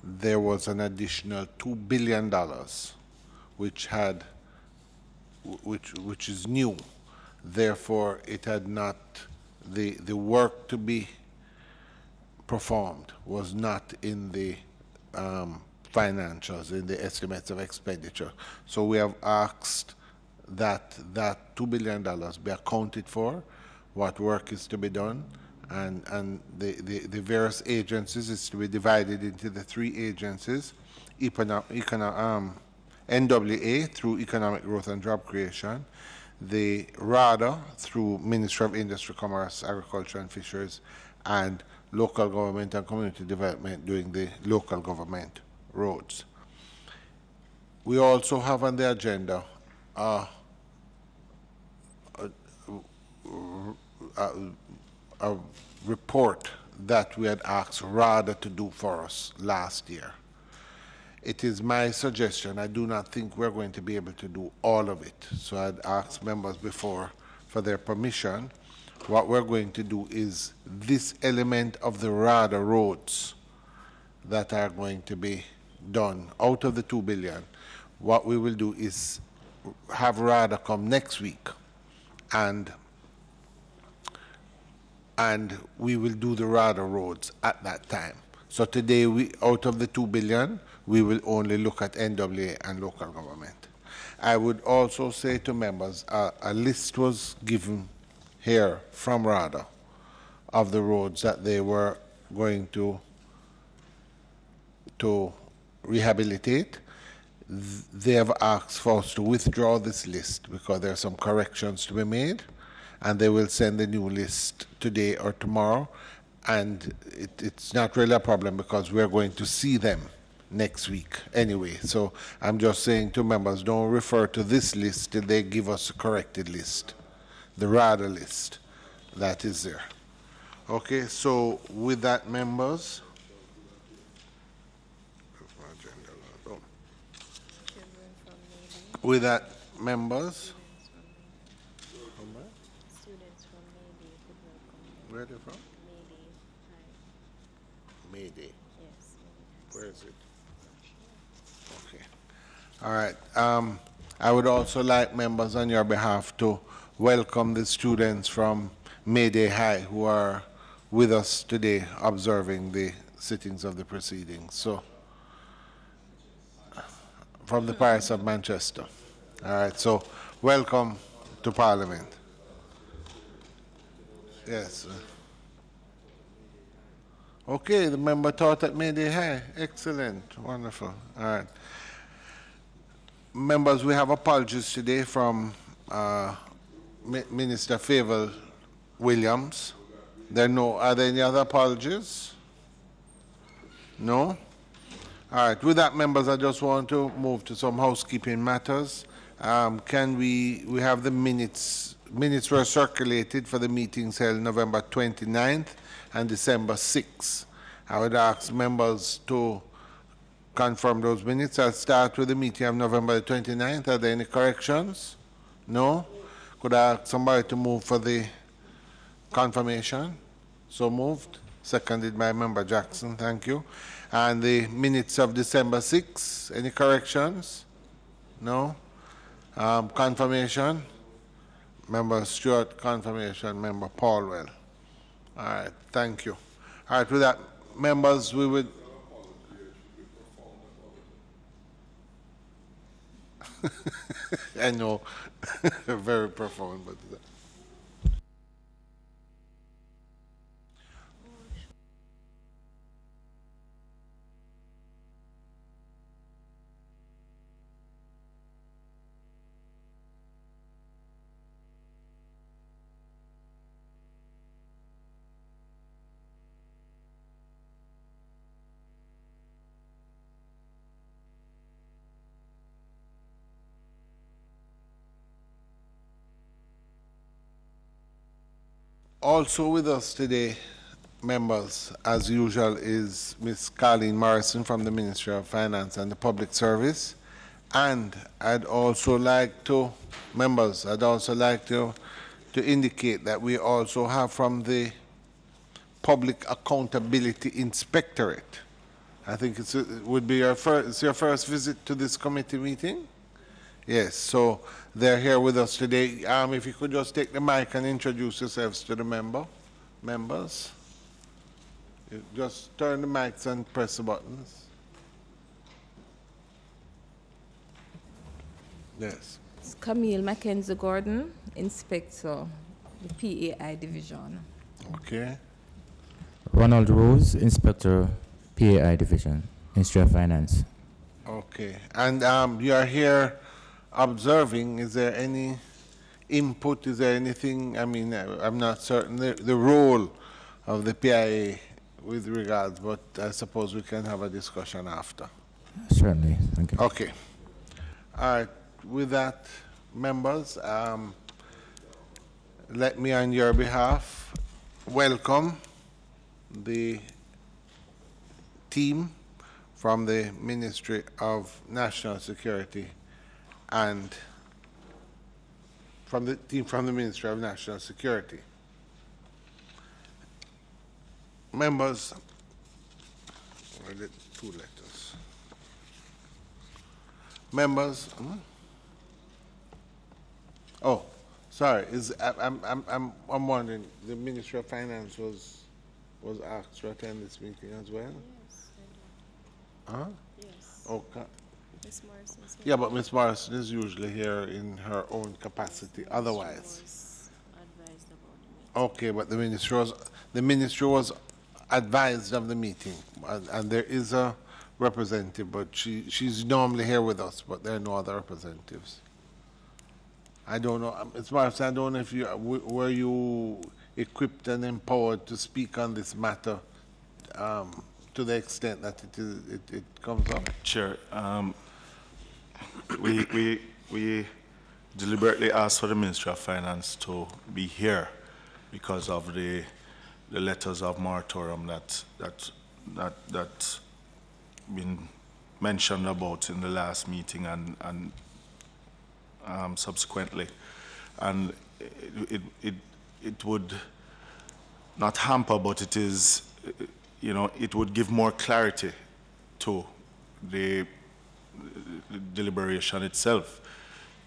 there was an additional $2 billion, which is new. Therefore, it had not, the work to be performed was not in the financials, in the estimates of expenditure. So we have asked that $2 billion be accounted for, what work is to be done, and the various agencies is to be divided into the three agencies, NWA through Economic Growth and Job Creation, the RADA through Ministry of Industry, Commerce, Agriculture and Fisheries, and local government and community development doing the local government roads. We also have on the agenda a report that we had asked RADA to do for us last year. It is my suggestion, I do not think we're going to be able to do all of it. So I'd asked members before for their permission. What we're going to do is this element of the RADA roads that are going to be done out of the $2 billion. What we will do is have RADA come next week and we will do the RADA roads at that time. So today, out of the $2 billion, we will only look at NWA and local government. I would also say to members, a list was given here from RADA of the roads that they were going to rehabilitate. They have asked for us to withdraw this list because there are some corrections to be made, and they will send the new list today or tomorrow. And it's not really a problem because we're going to see them next week anyway. So I'm just saying to members, don't refer to this list till they give us a corrected list, the RADA list that is there. Okay, so with that, members, with that, members, where are they from? Mayday. Yes. Where is it? Okay. All right. I would also like members on your behalf to welcome the students from Mayday High who are with us today observing the sittings of the proceedings. So, from the Parish of Manchester. All right. So, welcome to Parliament. Yes. Okay, the member taught at Mayday High. Excellent, wonderful. All right. Members, we have apologies today from Minister Favour Williams. Are there any other apologies? No? All right, with that, members, I just want to move to some housekeeping matters. Can we have the minutes? Minutes were circulated for the meetings held November 29th and December 6th. I would ask members to confirm those minutes. I'll start with the meeting of November 29th. Are there any corrections? No? Could I ask somebody to move for the confirmation? So moved. Seconded by Member Jackson. Thank you. And the minutes of December 6th, any corrections? No? Confirmation? Member Stewart, confirmation. Member Paulwell. All right, thank you. All right, with that, members, we would... I know, very profound, but... Also with us today, members, as usual, is Ms. Carleen Morrison from the Ministry of Finance and the Public Service. And I'd also like to, indicate that we also have from the Public Accountability Inspectorate. I think it would be your first visit to this committee meeting? Yes, so they're here with us today. If you could just take the mic and introduce yourselves to the members. You just turn the mics and press the buttons. Yes. It's Camille Mackenzie Gordon, Inspector, the PAI Division. Okay. Ronald Rose, Inspector, PAI Division, Ministry of Finance. Okay, and you are here observing. Is there any input? Is there anything? I mean, I'm not certain the role of the PIA with regards, but I suppose we can have a discussion after. Certainly, thank you. Okay. All right, with that, members, let me on your behalf welcome the team from the Ministry of National Security and from the team from the Ministry of National Security. Members, where are the 2 letters? Members, oh, sorry, I'm wondering, the Ministry of Finance was asked to attend this meeting as well? Yes, Huh? yes. Okay. Miss Morrison. Yeah, but Ms. Morrison is usually here in her own capacity otherwise. Was advised about the meeting. Okay, but the ministry was advised of the meeting, and there is a representative, but she's normally here with us, but there are no other representatives. I don't know, Ms. Morrison, I don't know if you were you equipped and empowered to speak on this matter to the extent that it comes up. Chair, we deliberately asked for the Ministry of Finance to be here because of the letters of moratorium that been mentioned about in the last meeting and subsequently, and it would not hamper, but it is, it would give more clarity to the deliberation itself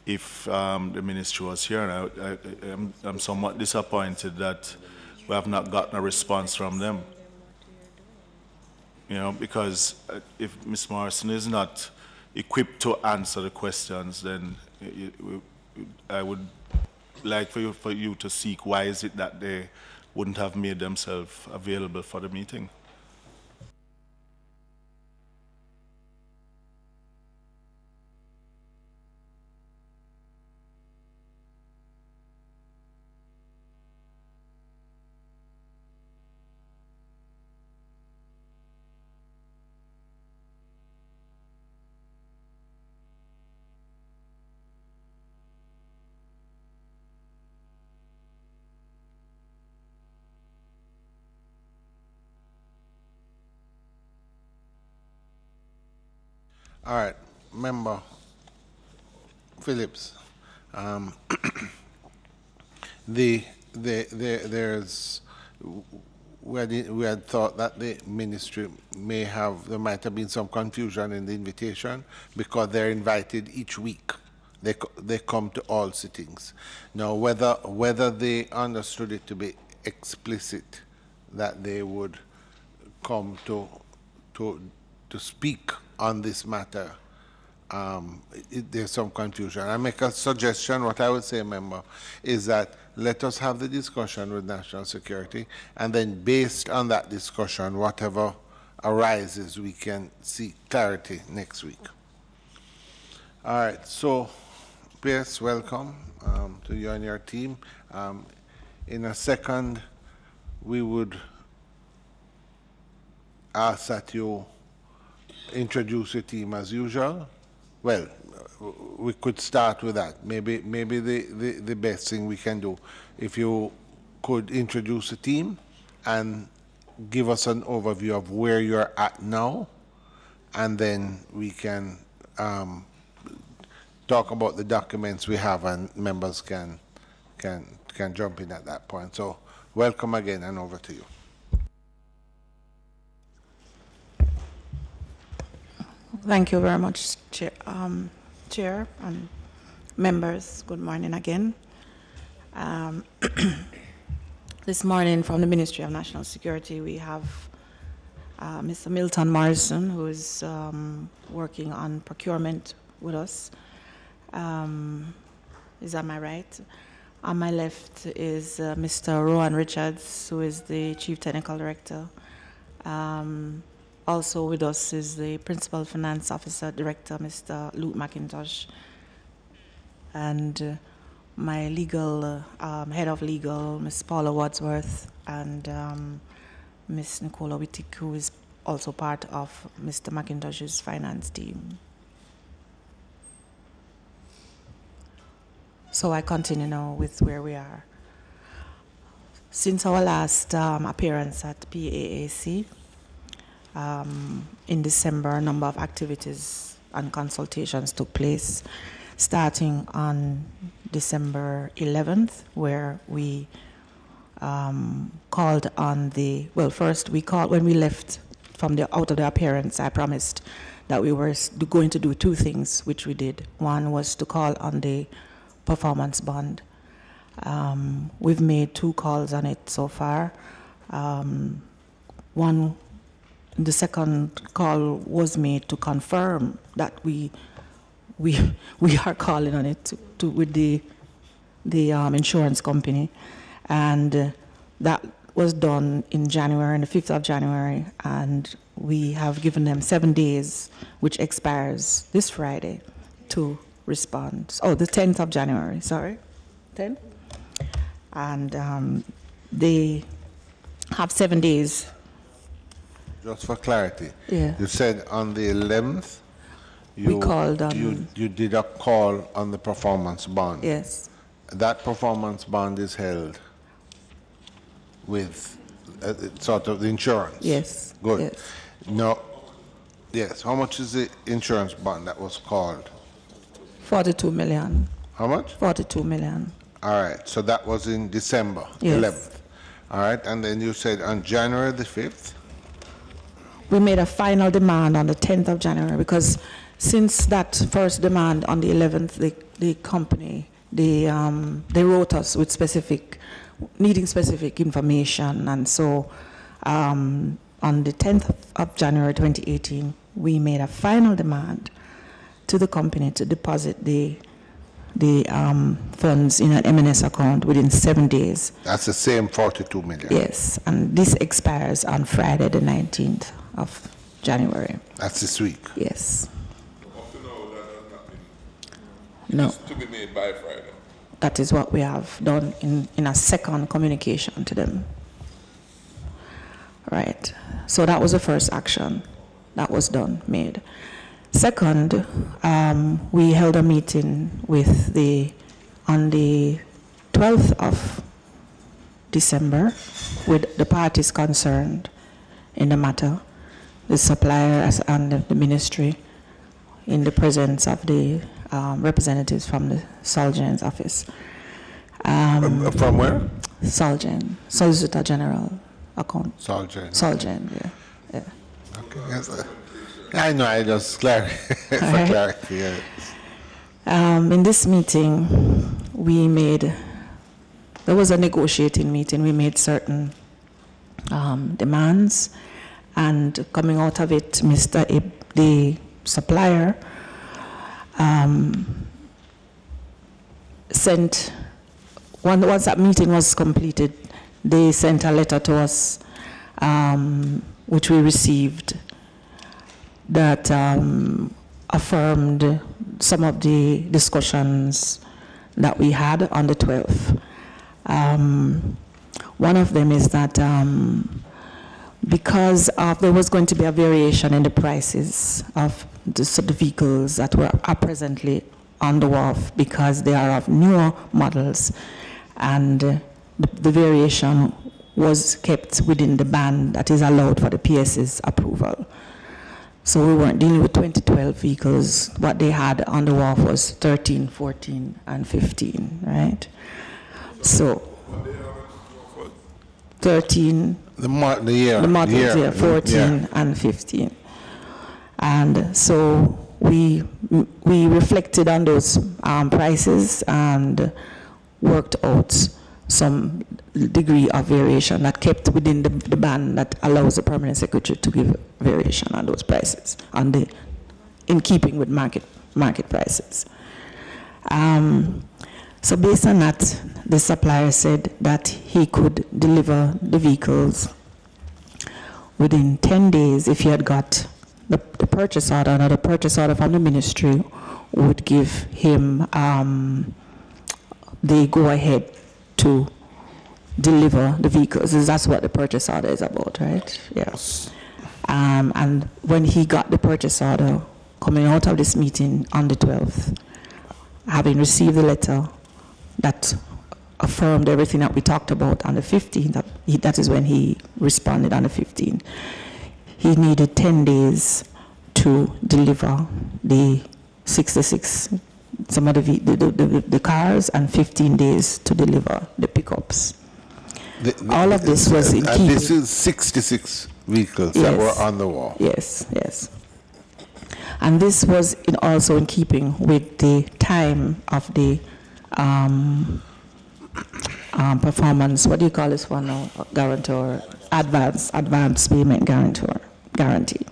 if the ministry was here. And I'm somewhat disappointed that we have not gotten a response from them. Because if Ms. Morrison is not equipped to answer the questions, then I would like for you to seek why is it that they wouldn't have made themselves available for the meeting. All right, Member Phillips. There's we had thought that the ministry there might have been some confusion in the invitation because they're invited each week. They come to all sittings. Now, whether they understood it to be explicit that they would come to speak on this matter, there's some confusion. I make a suggestion. What I would say, member, is that let us have the discussion with national security, and then based on that discussion, whatever arises, we can seek clarity next week. All right, so Pierce, welcome to you and your team. In a second, we would ask that you introduce your team as usual. Well, we could start with that. Maybe the best thing we can do, if you could introduce the team and give us an overview of where you're at now, and then we can talk about the documents we have, and members can jump in at that point. So welcome again, and over to you. Thank you very much, Chair and members. Good morning again. This morning from the Ministry of National Security, we have Mr. Milton Morrison, who is working on procurement with us. Is that my right? On my left is Mr. Rowan Richards, who is the Chief Technical Director. Also with us is the Principal Finance Officer Director, Mr. Luke McIntosh, and my legal head of legal, Ms. Paula Wadsworth, and Ms. Nicola Wittick, who is also part of Mr. McIntosh's finance team. So I continue now with where we are. Since our last appearance at PAAC, in December, a number of activities and consultations took place, starting on December 11th, where we called on the, well, first we called, when we left from out of the appearance, I promised that we were going to do two things, which we did. One was to call on the performance bond. We've made 2 calls on it so far. The second call was made to confirm that we are calling on it with the insurance company, and that was done in January, on the 5th of January, and we have given them 7 days, which expires this Friday, to respond. Oh, the 10th of January, sorry, 10th, and they have 7 days. Just for clarity, Yeah. you said on the 11th, We called you did a call on the performance bond. Yes. That performance bond is held with sort of the insurance. Yes. Good. Yes. No. Yes. How much is the insurance bond that was called? 42 million. How much? 42 million. All right. So that was in December Yes. 11th. All right. And then you said on January the 5th. We made a final demand on the 10th of January, because since that first demand on the 11th, the company, they wrote us with needing specific information. And so on the 10th of January 2018, we made a final demand to the company to deposit the funds in an M&S account within 7 days. That's the same 42 million. Yes, and this expires on Friday the 19th of January. That's this week. Yes. Up to now, that has not been. No. It's to be made by Friday. That is what we have done in a second communication to them. Right. So that was the first action that was made. Second, we held a meeting on the 12th of December with the parties concerned in the matter, the suppliers and the ministry, in the presence of the representatives from the Solgen's office. From where? Solgen, Solicitor General account. Solgen, yeah. Okay. Yes, I know, I just clarify for clarity. Yeah. In this meeting, there was a negotiating meeting. We made certain demands, and coming out of it, the supplier sent, once that meeting was completed, they sent a letter to us, which we received, that affirmed some of the discussions that we had on the 12th. One of them is that because there was going to be a variation in the prices of the vehicles that are presently on the wharf, because they are of newer models, and the variation was kept within the band that is allowed for the PS's approval. So we weren't dealing with 2012 vehicles. What they had on the wharf was 13, 14, and 15, right? So 13, the models, yeah, 14 and 15. And so we reflected on those prices and worked out some degree of variation that kept within the band that allows the permanent secretary to give variation on those prices, in keeping with market prices. So based on that, the supplier said that he could deliver the vehicles within 10 days if he had got the purchase order. Now the purchase order from the ministry would give him the go-ahead to deliver the vehicles. That's what the purchase order is about, right? Yes. And when he got the purchase order, coming out of this meeting on the 12th, having received the letter that affirmed everything that we talked about on the 15th, that is when he responded on the 15th. He needed 10 days to deliver the 66, some of the cars, and 15 days to deliver the pickups. All of this was in keeping. This is 66 vehicles that were on the wall. Yes, yes. And this was also in keeping with the time of the performance, what do you call this one now? Guarantor, advance payment guarantee.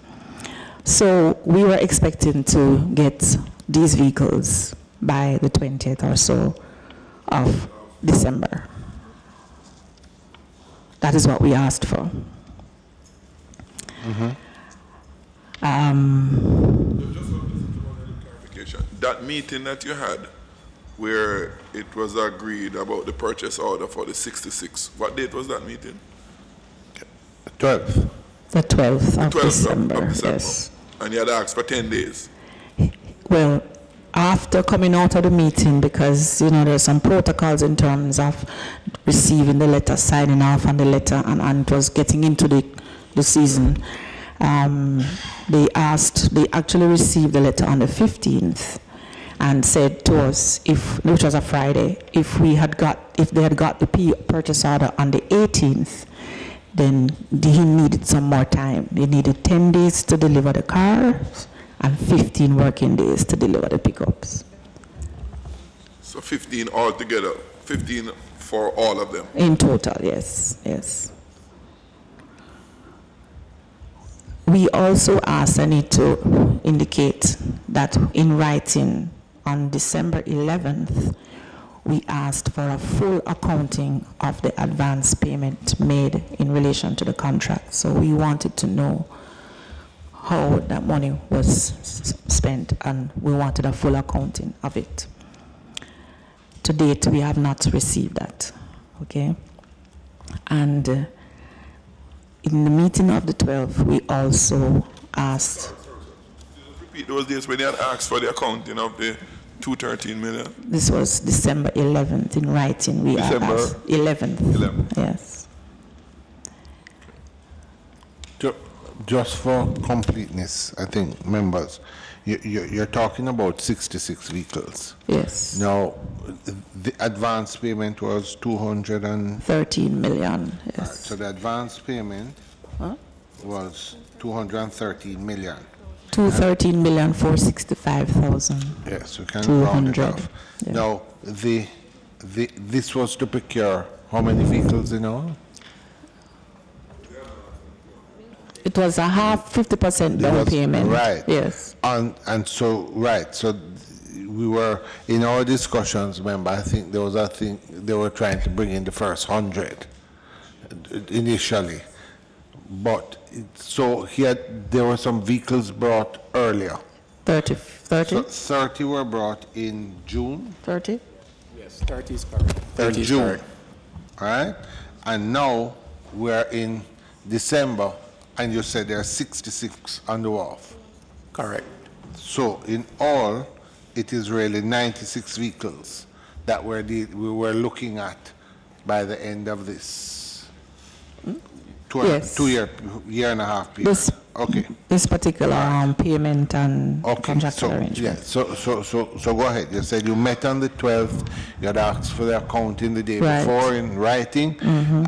So we were expecting to get these vehicles by the 20th or so of December. That is what we asked for. Just one clarification. That meeting that you had, where it was agreed about the purchase order for the 66, what date was that meeting? 12th. The 12th of 12th December, of December. yes. And you had asked for 10 days. Well, after coming out of the meeting, because there's some protocols in terms of receiving the letter, signing off on the letter, and it was getting into the season. They actually received the letter on the 15th and said to us, which was a Friday, if they had got the purchase order on the 18th, then he needed some more time. They needed 10 days to deliver the cars and 15 working days to deliver the pickups. So 15 altogether, 15 for all of them. In total, yes, yes. We also asked, I need to indicate that in writing on December 11th, we asked for a full accounting of the advance payment made in relation to the contract. So we wanted to know how that money was spent, and we wanted a full accounting of it. To date, we have not received that, okay? And in the meeting of the 12th, we also asked. Repeat those days when you had asked for the accounting of the 213 million. This was December 11th in writing. We December asked 11th. Yes. Just for completeness, I think, members, you're talking about 66 vehicles. Yes. Now, the advance payment was 13 million, yes. Right, so the advance payment was 213 million. 213,465,000. Yes, we can round it off. Yeah. Now, this was to procure how many vehicles in all? It was a half, 50% down payment. Right. Yes. And so, right, so we were, in our discussions, remember, I think there was a thing, they were trying to bring in the first 100 initially. But, so there were some vehicles brought earlier. 30? So 30 were brought in June? 30? Yes, 30 is correct. 30 in is June, correct. all right? And now we're in December, and you said there are 66 on the wharf. Correct. So in all, it is really 96 vehicles that we were looking at by the end of this Yes. year and a half period. Okay. this particular payment and Okay, contractual so, arrangement. yeah, so go ahead. You said you met on the 12th, you had asked for the accounting the day Right. before in writing,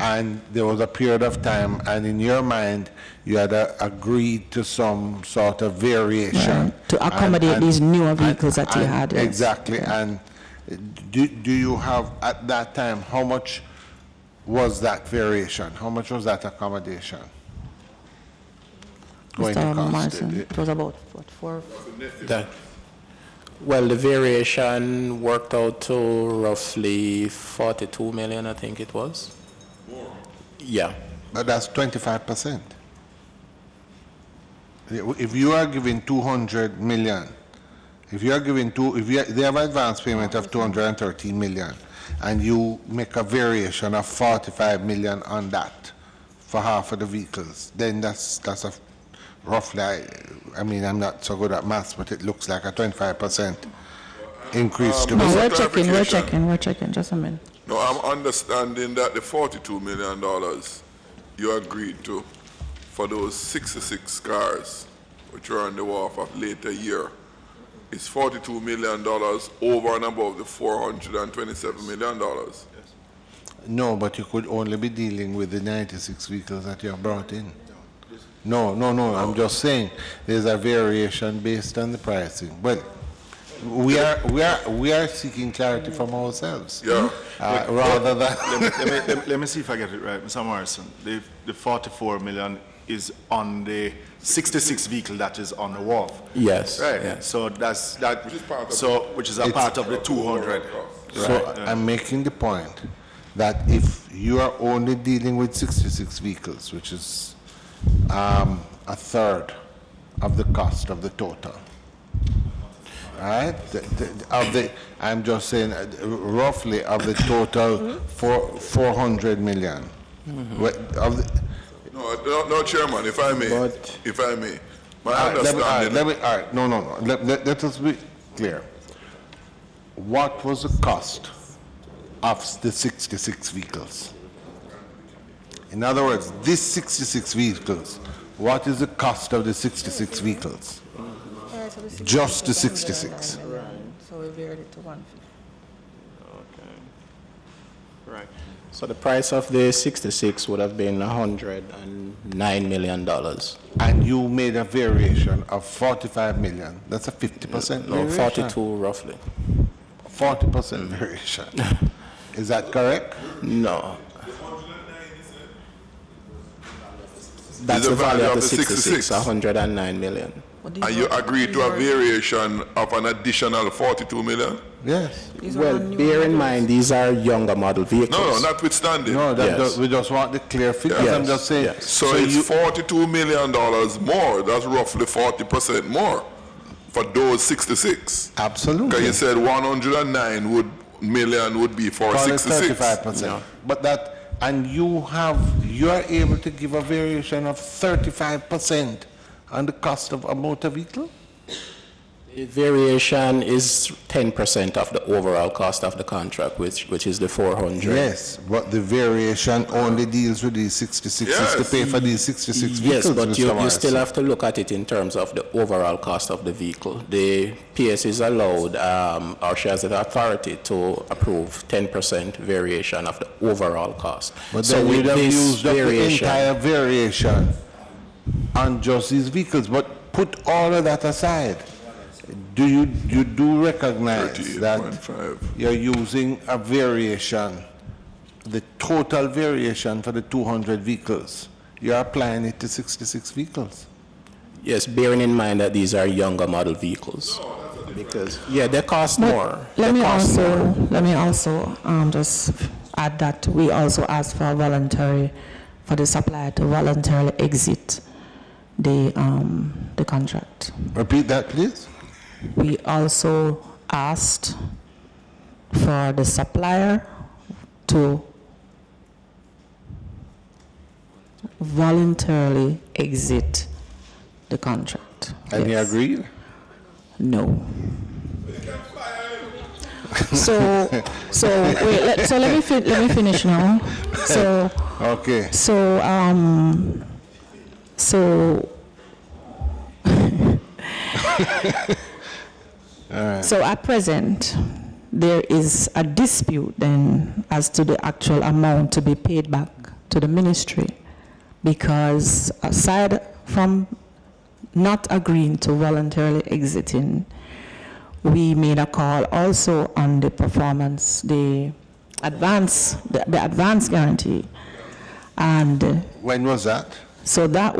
and there was a period of time, and in your mind, you had agreed to some sort of variation. Right. To accommodate these newer vehicles that you had, yes. Exactly, Yeah. and do you have, at that time, how much was that variation? How much was that accommodation going to Mr. cost? Morrison, it was about, what, 4? Well, the variation worked out to roughly 42 million, I think it was. More? Yeah. But that's 25%. If you are giving 200 million, if you are giving they have advance payment of 213 million, and you make a variation of 45 million on that for half of the vehicles, then that's a roughly, I mean, I'm not so good at maths, but it looks like a 25% increase to No, me. we're checking, just a minute. No, I'm understanding that the $42 million you agreed to for those 66 cars which are on the wharf of later year is $42 million over and above the $427 million. No, but you could only be dealing with the 96 vehicles that you have brought in. No, I'm just saying there's a variation based on the pricing. Well, we are seeking clarity from ourselves. Yeah. Rather than let me see if I get it right, Mr. Morrison. The 44 million is on the 66 vehicle that is on the wharf. Yes. Right. Yeah. So that's that. Which is a It's- part of the 200. So I'm making the point that if you are only dealing with 66 vehicles, which is a third of the cost of the total, right? I'm just saying roughly of the total 400 million. No, Chairman, if I may, my understanding. Let us be clear. What was the cost of the 66 vehicles? In other words, these 66 vehicles, what is the cost of the 66 vehicles? Just the 66. So we varied it to 150. Okay. Right. So the price of the 66 would have been $109 million. And you made a variation of 45 million. That's a 50% No, variation. 42 roughly. 40% variation. Is that correct? No. That's the value of the 66, 109 million. And you agreed to a variation of an additional 42 million? Yes. Well, bear in mind, these are younger model vehicles. No, notwithstanding. No, Yes. we just want the clear figures. Yes. I'm just saying. Yes. So it's $42 million more. That's roughly 40% more for those 66. Absolutely. Because you said 109 million would be for Call it 66. 35%. No. But that, and you are able to give a variation of 35% on the cost of a motor vehicle? The variation is 10% of the overall cost of the contract, which is the 400. Yes, but the variation only deals with these 66 Yes. to pay for these 66 Yes, vehicles. but Mr. you Morrison. still have to look at it in terms of the overall cost of the vehicle. The PS is allowed, or she has the authority to approve 10% variation of the overall cost. But then with you'd have this used up the entire variation on just these vehicles. But put all of that aside. Do you do recognize that 38.5. you're using a variation, the total variation for the 200 vehicles? You're applying it to 66 vehicles. Yes, bearing in mind that these are younger model vehicles. Because, yeah, they cost more. Let me also just add that we also asked for the supplier to voluntarily exit the contract. Repeat that, please. We also asked for the supplier to voluntarily exit the contract. And you agreed? No. So wait. Let me finish now. So Okay. so So at present, there is a dispute then as to the actual amount to be paid back to the ministry, because aside from not agreeing to voluntarily exiting, we made a call also on the performance, the advance guarantee. And when was that? so that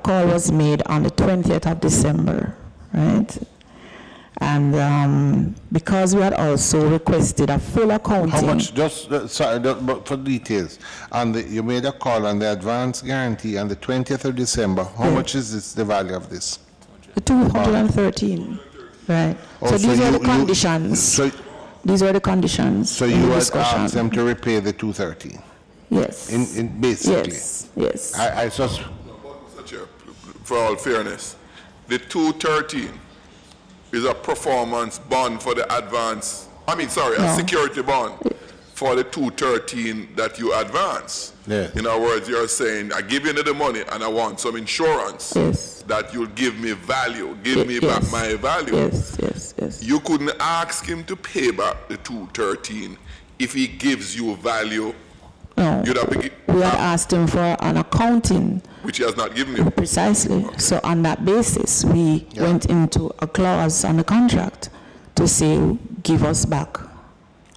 call was made on the 20th of December, right? And because we had also requested a full accounting. How much, sorry, but for details, you made a call on the advance guarantee on the 20th of December. How much is this, the value of this? 213, right? Oh, so these so are the you- conditions. These were the conditions. So in you the had discussion. asked them to repay the 213? Yes. In basically? Yes. I just, Mr. Chair, for all fairness, the 213 is a performance bond for the advance, a security bond for the 213 that you advance. Yeah. In other words, you're saying, I give you the money and I want some insurance that you'll give me value, give me back my value. Yes. You couldn't ask him to pay back the 213 if he gives you value. No. You'd have to We had asked him for an accounting. which he has not given you. Precisely. So on that basis, we went into a clause on the contract to say, give us back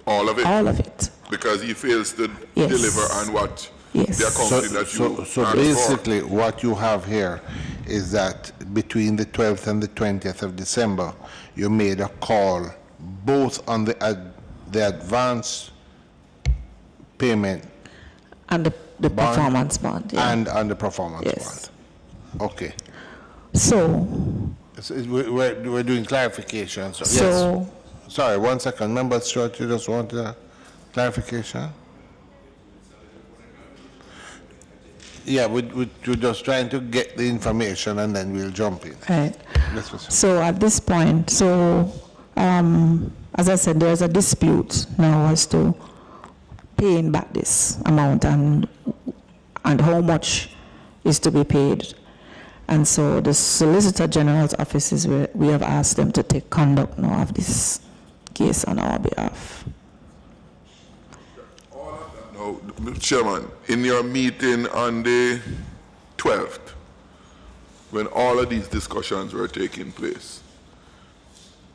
All of it. all of it. Because he fails to Yes. deliver on what Yes. the accounting that you so asked basically what you have here is that between the 12th and the 20th of December, you made a call both on the advance payment And the bond performance bond. Yeah. and on the performance Yes. bond. Okay. So We're doing clarification. So, So- yes. Sorry, 1 second. Member Stewart, you just wanted a clarification? Yeah, we're just trying to get the information and then we'll jump in. right. Yes, Mr. So at this point, as I said, there's a dispute now as to paying back this amount and how much is to be paid. And so the Solicitor General's office is where we have asked them to take conduct now of this case on our behalf. No, Mr. Chairman, in your meeting on the 12th, when all of these discussions were taking place,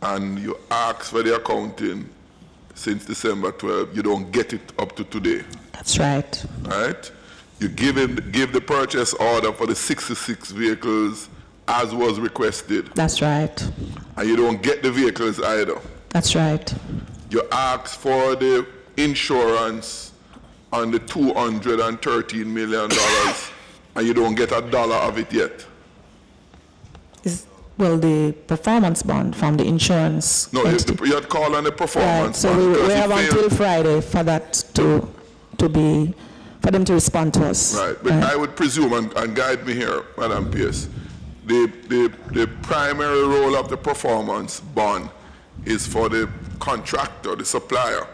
and you asked for the accounting since December 12, you don't get it up to today, That's right. right? You give the purchase order for the 66 vehicles as was requested, That's right. and you don't get the vehicles either. That's right. You ask for the insurance on the $213 million, and you don't get a dollar of it yet. Well, the performance bond from the insurance. No, entity. you had called on the Right, performance so bond we because have you until failed. Friday for that for them to respond to us. Right, but I would presume, and guide me here, Madam Pierce, the primary role of the performance bond is for the contractor, the supplier,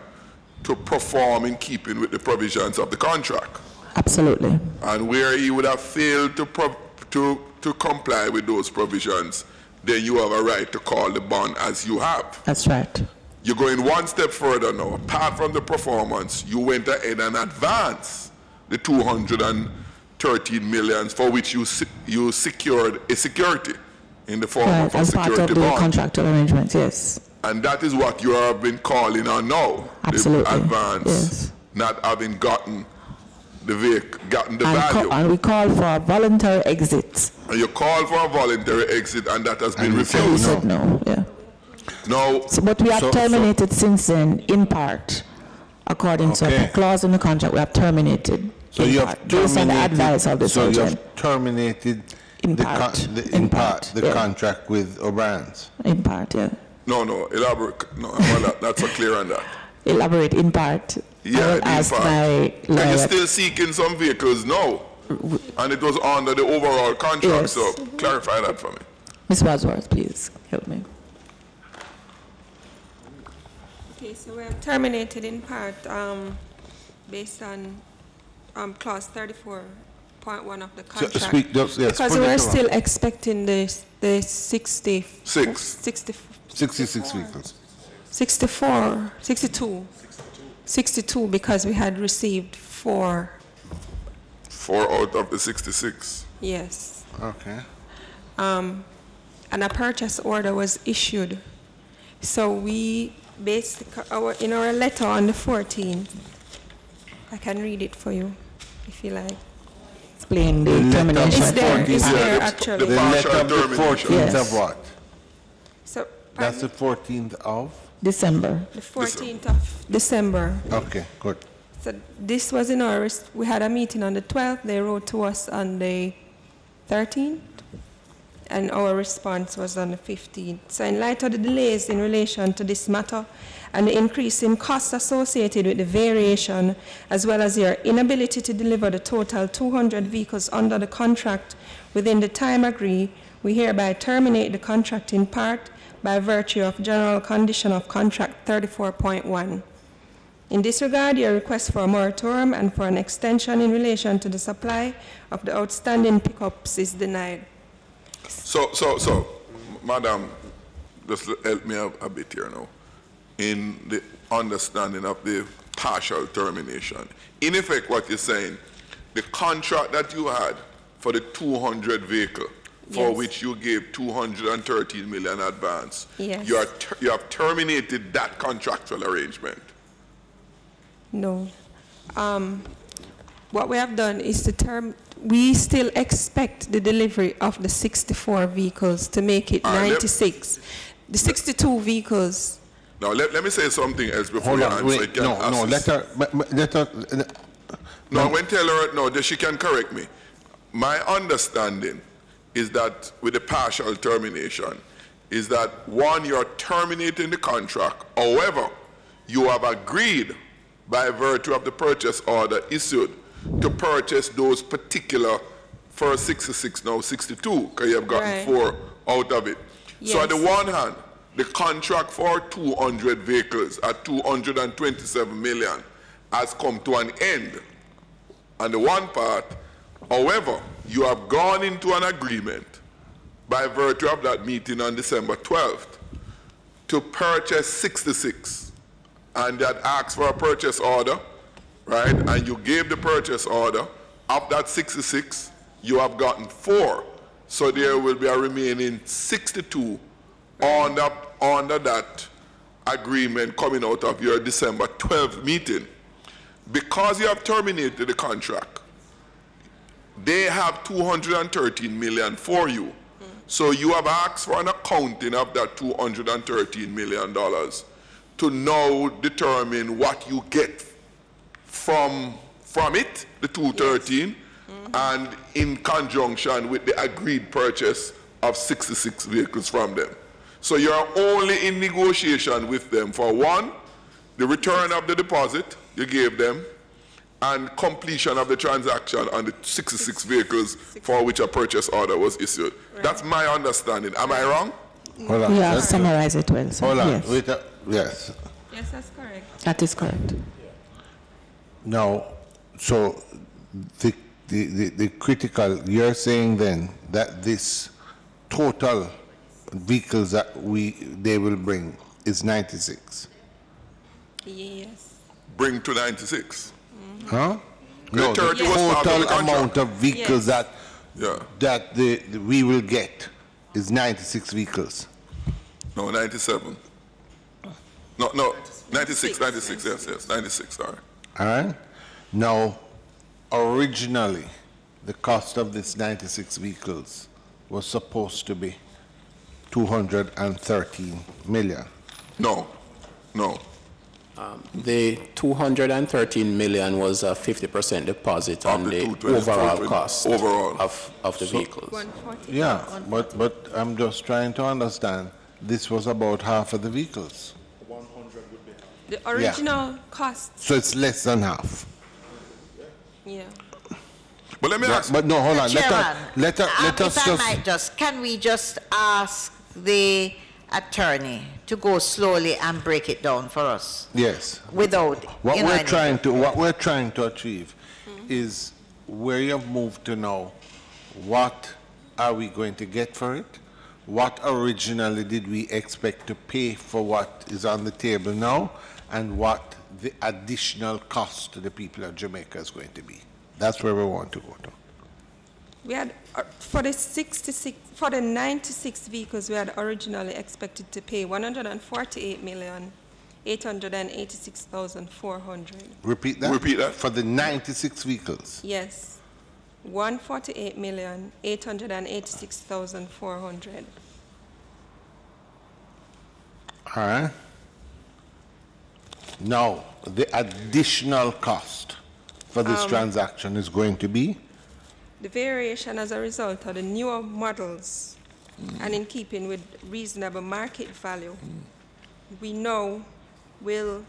to perform in keeping with the provisions of the contract. Absolutely. And where he would have failed to comply with those provisions, then you have a right to call the bond as you have. That's right. You're going one step further now. Apart from the performance, you went ahead and advanced the 213 million for which you secured a security in the form Right, of a as part security of the bond. contractual arrangements, yes. And that is what you have been calling on now. Absolutely, The advance, yes. not having gotten the vehicle, gotten the And, value. and we call for a voluntary exit. And you called for a voluntary exit, and that has been And you And we refused. said no, yeah. No, So, but we have terminated since then, in part, according to Okay. a clause in the contract, we have terminated So in you part, have based on the terminated. advice of the So you surgeon. have terminated In the part. the In part, yeah. contract with O'Brien's. In part, yeah. no, elaborate. No, I'm not so clear on that. Elaborate in part. Yeah, I will in ask part. my And you're lawyer. still seeking some vehicles now, and it was under the overall contract. Yes. So clarify that for me. Ms. Wadsworth, please help me. Okay, so we have terminated in part based on clause 34.1 of the contract. Speak, yes, because put we're it still expecting the the 60, Six. 66 vehicles. 64, 62. 62 because we had received 4. 4 out of the 66. Yes. Okay. And a purchase order was issued. So we in our letter on the 14th, I can read it for you if you like. Explain the termination. It's there, it's Yeah, there the actually. The letter of the termination. 14th Yes. of what? So, That's the 14th of? December. the 14th of December. Okay, good. So this was in our, we had a meeting on the 12th, they wrote to us on the 13th, and our response was on the 15th. So in light of the delays in relation to this matter and the increase in costs associated with the variation, as well as your inability to deliver the total 200 vehicles under the contract within the time agreed, we hereby terminate the contract in part by virtue of general condition of contract 34.1. In this regard, your request for a moratorium and for an extension in relation to the supply of the outstanding pickups is denied. So, Madam, just help me a bit here now. In the understanding of the partial termination. In effect, what you're saying, the contract that you had for the 200 vehicle, for Yes. which you gave 213 million advance, Yes. you have terminated that contractual arrangement. No. What we have done is we still expect the delivery of the 64 vehicles to make it All right, 96. The 62 vehicles. Now, let me say something else before Hold you on, answer. wait, You can no, assist. let her, No, when tell her, no, she can correct me. My understanding is that with the partial termination, is that one, you're terminating the contract. However, you have agreed by virtue of the purchase order issued to purchase those particular first 66, now 62, because you have gotten Right. 4 out of it. So on the Yes. one hand, the contract for 200 vehicles at 227 million has come to an end on the one part. However, you have gone into an agreement by virtue of that meeting on December 12th to purchase 66, and that asked for a purchase order, right? And you gave the purchase order. Of that 66, you have gotten 4. So there will be a remaining 62 under that agreement coming out of your December 12th meeting. Because you have terminated the contract, they have 213 million for you. So you have asked for an accounting of that $213 million to now determine what you get from it, the 213, and in conjunction with the agreed purchase of 66 vehicles from them. So you're only in negotiation with them for one, the return of the deposit you gave them, and completion of the transaction on the 66 vehicles for which a purchase order was issued. Right. That's my understanding. Am I wrong? hold on. Yeah, let's- summarize it well, sir. Hold on, Yes, wait, yes. Yes, that's correct. that is correct. Now, so the critical, you're saying then that this total vehicles that they will bring is 96? Yes. Bring to 96. Huh? The No, the 30 was part of the total contract. amount of vehicles Yes. that we will get is 96 vehicles. No, 97. No, 96, yes, 96, sorry. All right? Now, originally, the cost of this 96 vehicles was supposed to be 213 million. No. The 213 million was a 50% deposit Of on the the 220 overall cost overall. of the vehicles. 140. Yeah, but I'm just trying to understand, this was about half of the vehicles. The original cost, So it's less than half. yeah. But let me ask, But no, hold on, Chairman, let us if I might just, can we just ask the attorney to go slowly and break it down for us yes. without, What you know, we're trying to achieve is where you've moved to now, what are we going to get for it? what originally did we expect to pay for what is on the table now, and what the additional cost to the people of Jamaica is going to be. That's where we want to go to. We had, for the 96 vehicles, we had originally expected to pay 148,886,400. Repeat that? Repeat that. For the 96 vehicles. Yes, 148,886,400. All right. Now, the additional cost for this transaction is going to be? The variation as a result of the newer models and in keeping with reasonable market value, we now will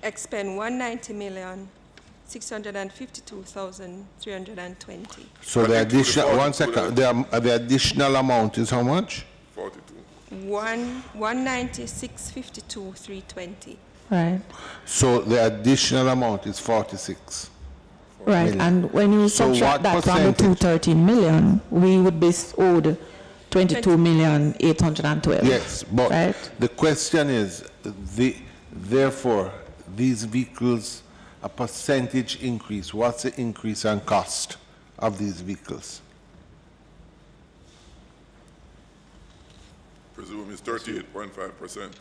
expend 190,652,320. So the additional, one second, the additional amount is how much? 42. 196,52,320. Right. So the additional amount is 46. Right, million. and when you So subtract what that from the percentage? 213 million, we would be owed 22,812,000. Yes, but Right. the question is, therefore, these vehicles, a percentage increase, what's the increase on cost of these vehicles? Presume it's 38.5%.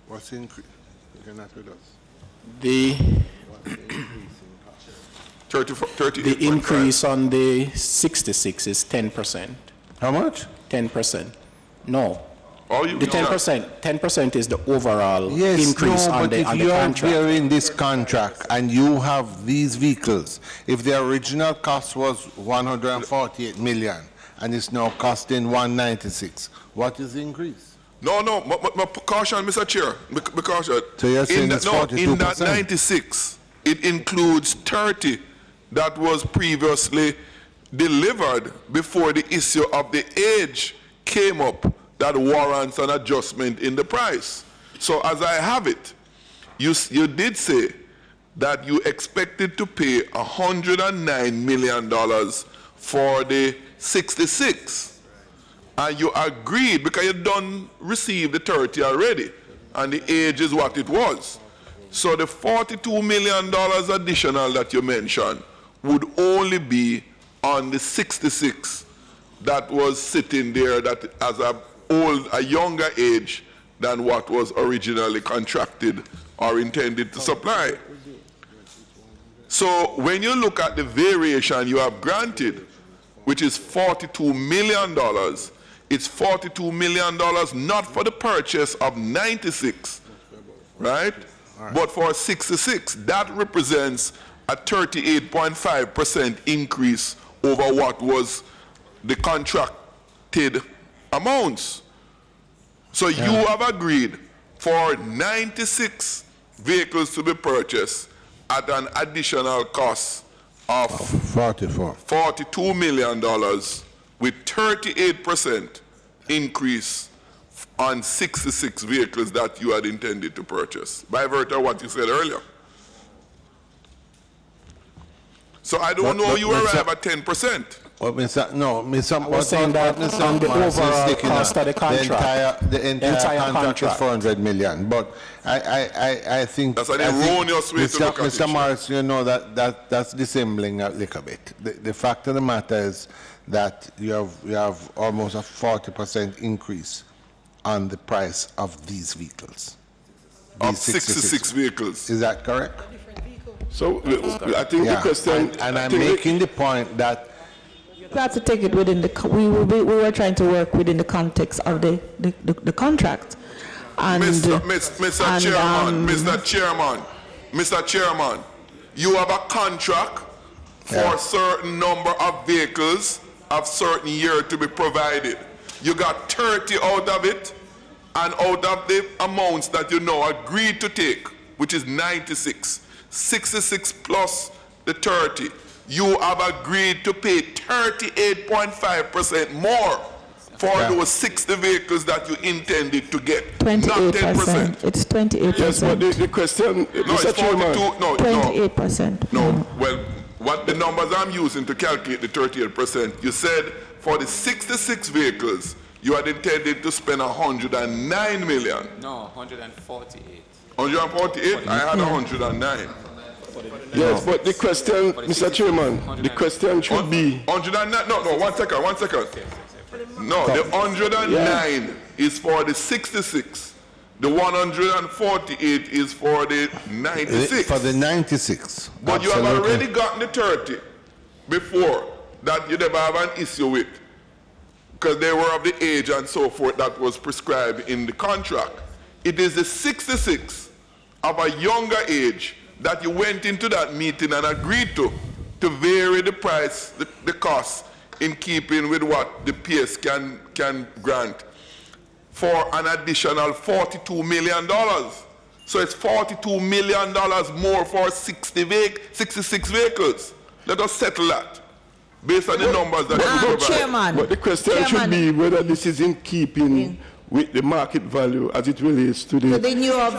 What's the increase? You can not with us. The 38.5. increase on the 66 is 10%. How much? 10%. No. All you The 10% is the overall Yes, increase no, on but the if on you the are contract. there in this contract and you have these vehicles, if the original cost was 148 million and it's now costing 196, what is the increase? No, my caution, Mr. Chair, caution. So you're saying it's 42%? In that 96, it includes 30 that was previously delivered before the issue of the age came up that warrants an adjustment in the price. So as I have it, you did say that you expected to pay $109 million for the 66. And you agreed because you done receive the 30 already, and the age is what it was. So the $42 million additional that you mentioned would only be on the 66 that was sitting there that as a younger age than what was originally contracted or intended to supply. So when you look at the variation you have granted, which is $42 million, it's $42 million not for the purchase of 96, right? But for 66. That represents a 38.5% increase over what was the contracted amounts. So you have agreed for 96 vehicles to be purchased at an additional cost of $42 million with 38% increase on 66 vehicles that you had intended to purchase, by virtue of what you said earlier. So I don't know you arrive at 10%. Well, Mr. No, Mr. I was saying that on the overall cost of the contract. The entire contract is 400 million. But I think that's an erroneous way to look at it. Mr. Morris, you know that's dissembling a little bit. The fact of the matter is that you have almost a 40% increase on the price of these vehicles. Of 66 vehicles. Is that correct? So I think the question, and I'm making the point that We have to take it within the, we were trying to work within the context of the contract. And, Mr. Chairman, you have a contract for a certain number of vehicles of certain year to be provided. You got 30 out of it, and out of the amounts that you know agreed to take, which is 96, 66 plus the 30, you have agreed to pay 38.5% more for those 60 vehicles that you intended to get. 28%. Not 10%. It's 28%. yes, but the question, No, Mr. it's Chairman. 42. No, 28%. No. Well, what the numbers I'm using to calculate the 38%, you said for the 66 vehicles, you had intended to spend 109 million. No, 148. 148? I had 109. Yes, but the question, Mr. Chairman, the question should be... 109, no, 1 second. No, the 109 is for the 66. The 148 is for the 96. For the 96. But you have already gotten the 30 before that you never have an issue with, because they were of the age and so forth that was prescribed in the contract. It is the 66 of a younger age that you went into that meeting and agreed to vary the price, the cost, in keeping with what the PS can grant, for an additional $42 million. So it's $42 million more for 66 vehicles. Let us settle that based on the numbers that you provide. Chairman. But the question should be whether this is in keeping with the market value as it relates to the newer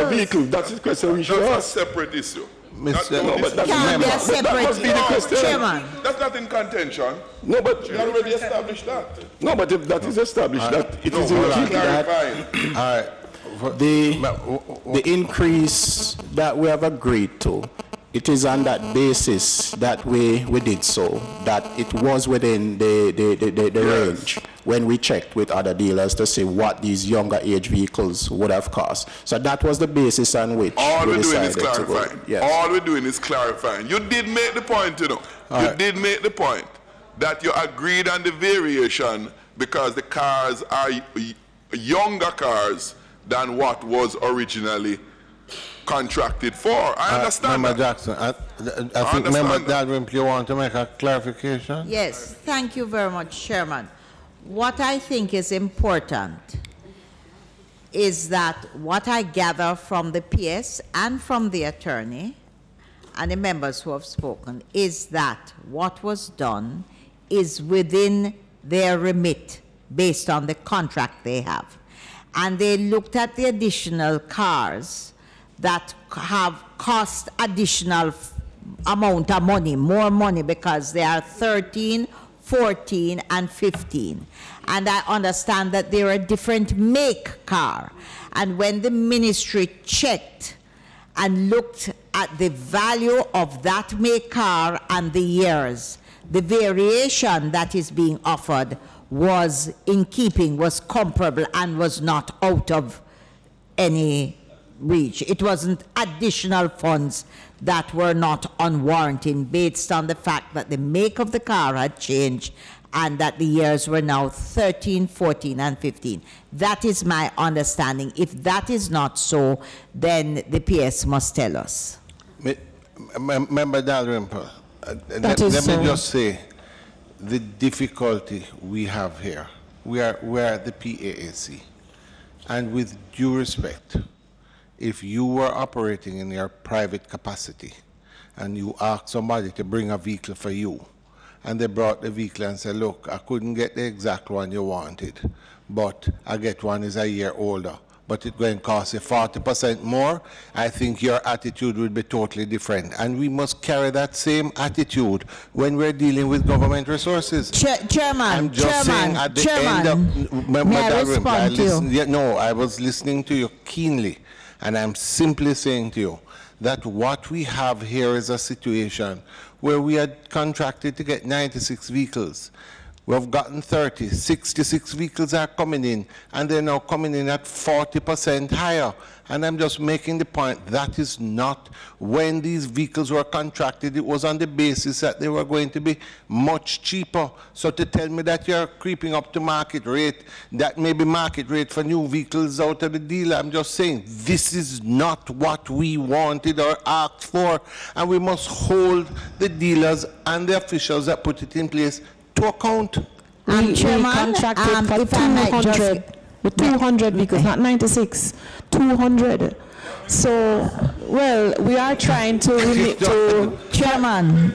vehicles. That's the question we should ask. That's a separate issue. That's Can't be a separate Chairman. That's not in contention. No, but you already established that. No, but if that is established, that it is clarifying. All right. The increase that we have agreed to, it is on that basis that we did so, that it was within the range when we checked with other dealers to see what these younger age vehicles would have cost. So that was the basis on which all we we're doing is decided to go. clarifying. Yes. All we're doing is clarifying. You did make the point, you know. You did make the point that you agreed on the variation because the cars are younger cars than what was originally contracted for. I understand Member that. Jackson, I think Member Dalrymple, you want to make a clarification? Yes, thank you very much, Chairman. What I think is important is that what I gather from the PS and from the attorney and the members who have spoken is that what was done is within their remit based on the contract they have. And they looked at the additional cars that have cost additional amount of money, more money, because they are 13, 14, and 15. And I understand that they're a different make car. And when the ministry checked and looked at the value of that make car and the years, the variation that is being offered was in keeping, was comparable, and was not out of any reach. It wasn't additional funds that were not unwarranted based on the fact that the make of the car had changed and that the years were now 13, 14, and 15. That is my understanding. If that is not so, then the PS must tell us. Member Dalrymple, let me just say the difficulty we have here. We are the PAAC. And with due respect, if you were operating in your private capacity and you asked somebody to bring a vehicle for you, and they brought the vehicle and said, look, I couldn't get the exact one you wanted, but I get one is a year older, but it's going to cost you 40% more, I think your attitude would be totally different. And we must carry that same attitude when we're dealing with government resources. Chairman, I'm just saying at the end of... May I respond to you? No, I was listening to you keenly, and I'm simply saying to you that what we have here is a situation where we had contracted to get 96 vehicles. We have gotten 30, 66 vehicles are coming in, and they're now coming in at 40% higher. And I'm just making the point, that is not when these vehicles were contracted, it was on the basis that they were going to be much cheaper. So to tell me that you're creeping up to market rate, that may be market rate for new vehicles out of the deal, I'm just saying, this is not what we wanted or asked for, and we must hold the dealers and the officials that put it in place to account. We contracted for 200, with 200 vehicles, not 96, 200. So, well, we are trying to limit to... Chairman.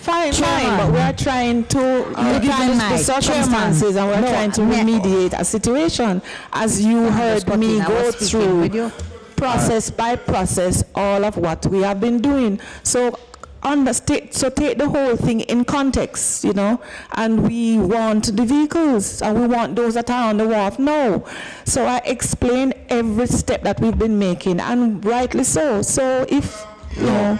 Fine, but we are trying to, given the circumstances, and we are trying to remediate a situation. As you heard me go through process by process all of what we have been doing. So, take the whole thing in context, you know, and we want the vehicles, and we want those that are on the wharf now. So I explained every step that we've been making, and rightly so. So if, you know...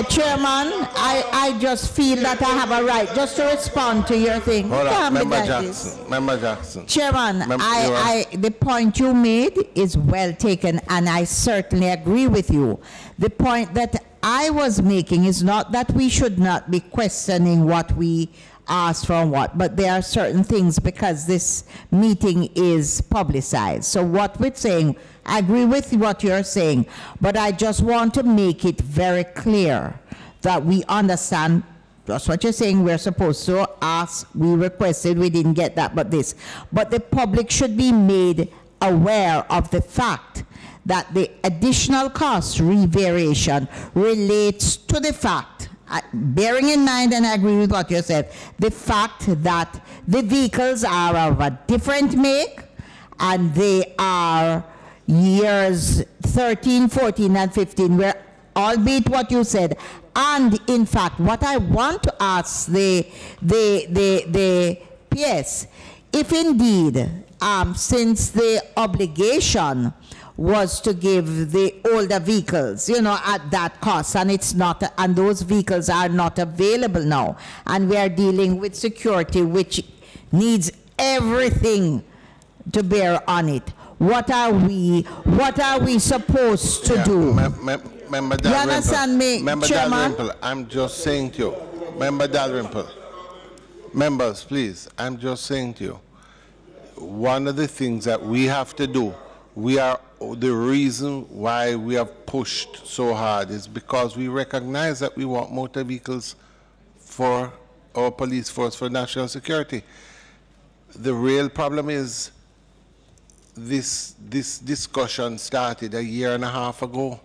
Chairman, I just feel that I have a right just to respond to your thing. Hold on, Member Jackson. Chairman, the point you made is well taken, and I certainly agree with you. The point that I was making is not that we should not be questioning what we asked for and what, but there are certain things because this meeting is publicized. So what we're saying, I agree with what you're saying, but I just want to make it very clear that we understand that's what you're saying. We're supposed to ask, we requested, we didn't get that, but this. But the public should be made aware of the fact that the additional cost variation relates to the fact, bearing in mind, and I agree with what you said, the fact that the vehicles are of a different make and they are years 13, 14, and 15, where, albeit what you said, and in fact, what I want to ask the PS, if indeed, since the obligation was to give the older vehicles, you know, at that cost, and it's not, and those vehicles are not available now, and we are dealing with security, which needs everything to bear on it. What are we supposed to do? Member you understand me, Chairman? Dalrymple, I'm just saying to you, Member Dalrymple, members, please, I'm just saying to you, one of the things that we have to do, the reason why we have pushed so hard is because we recognize that we want motor vehicles for our police force for national security. The real problem is this discussion started a year and a half ago,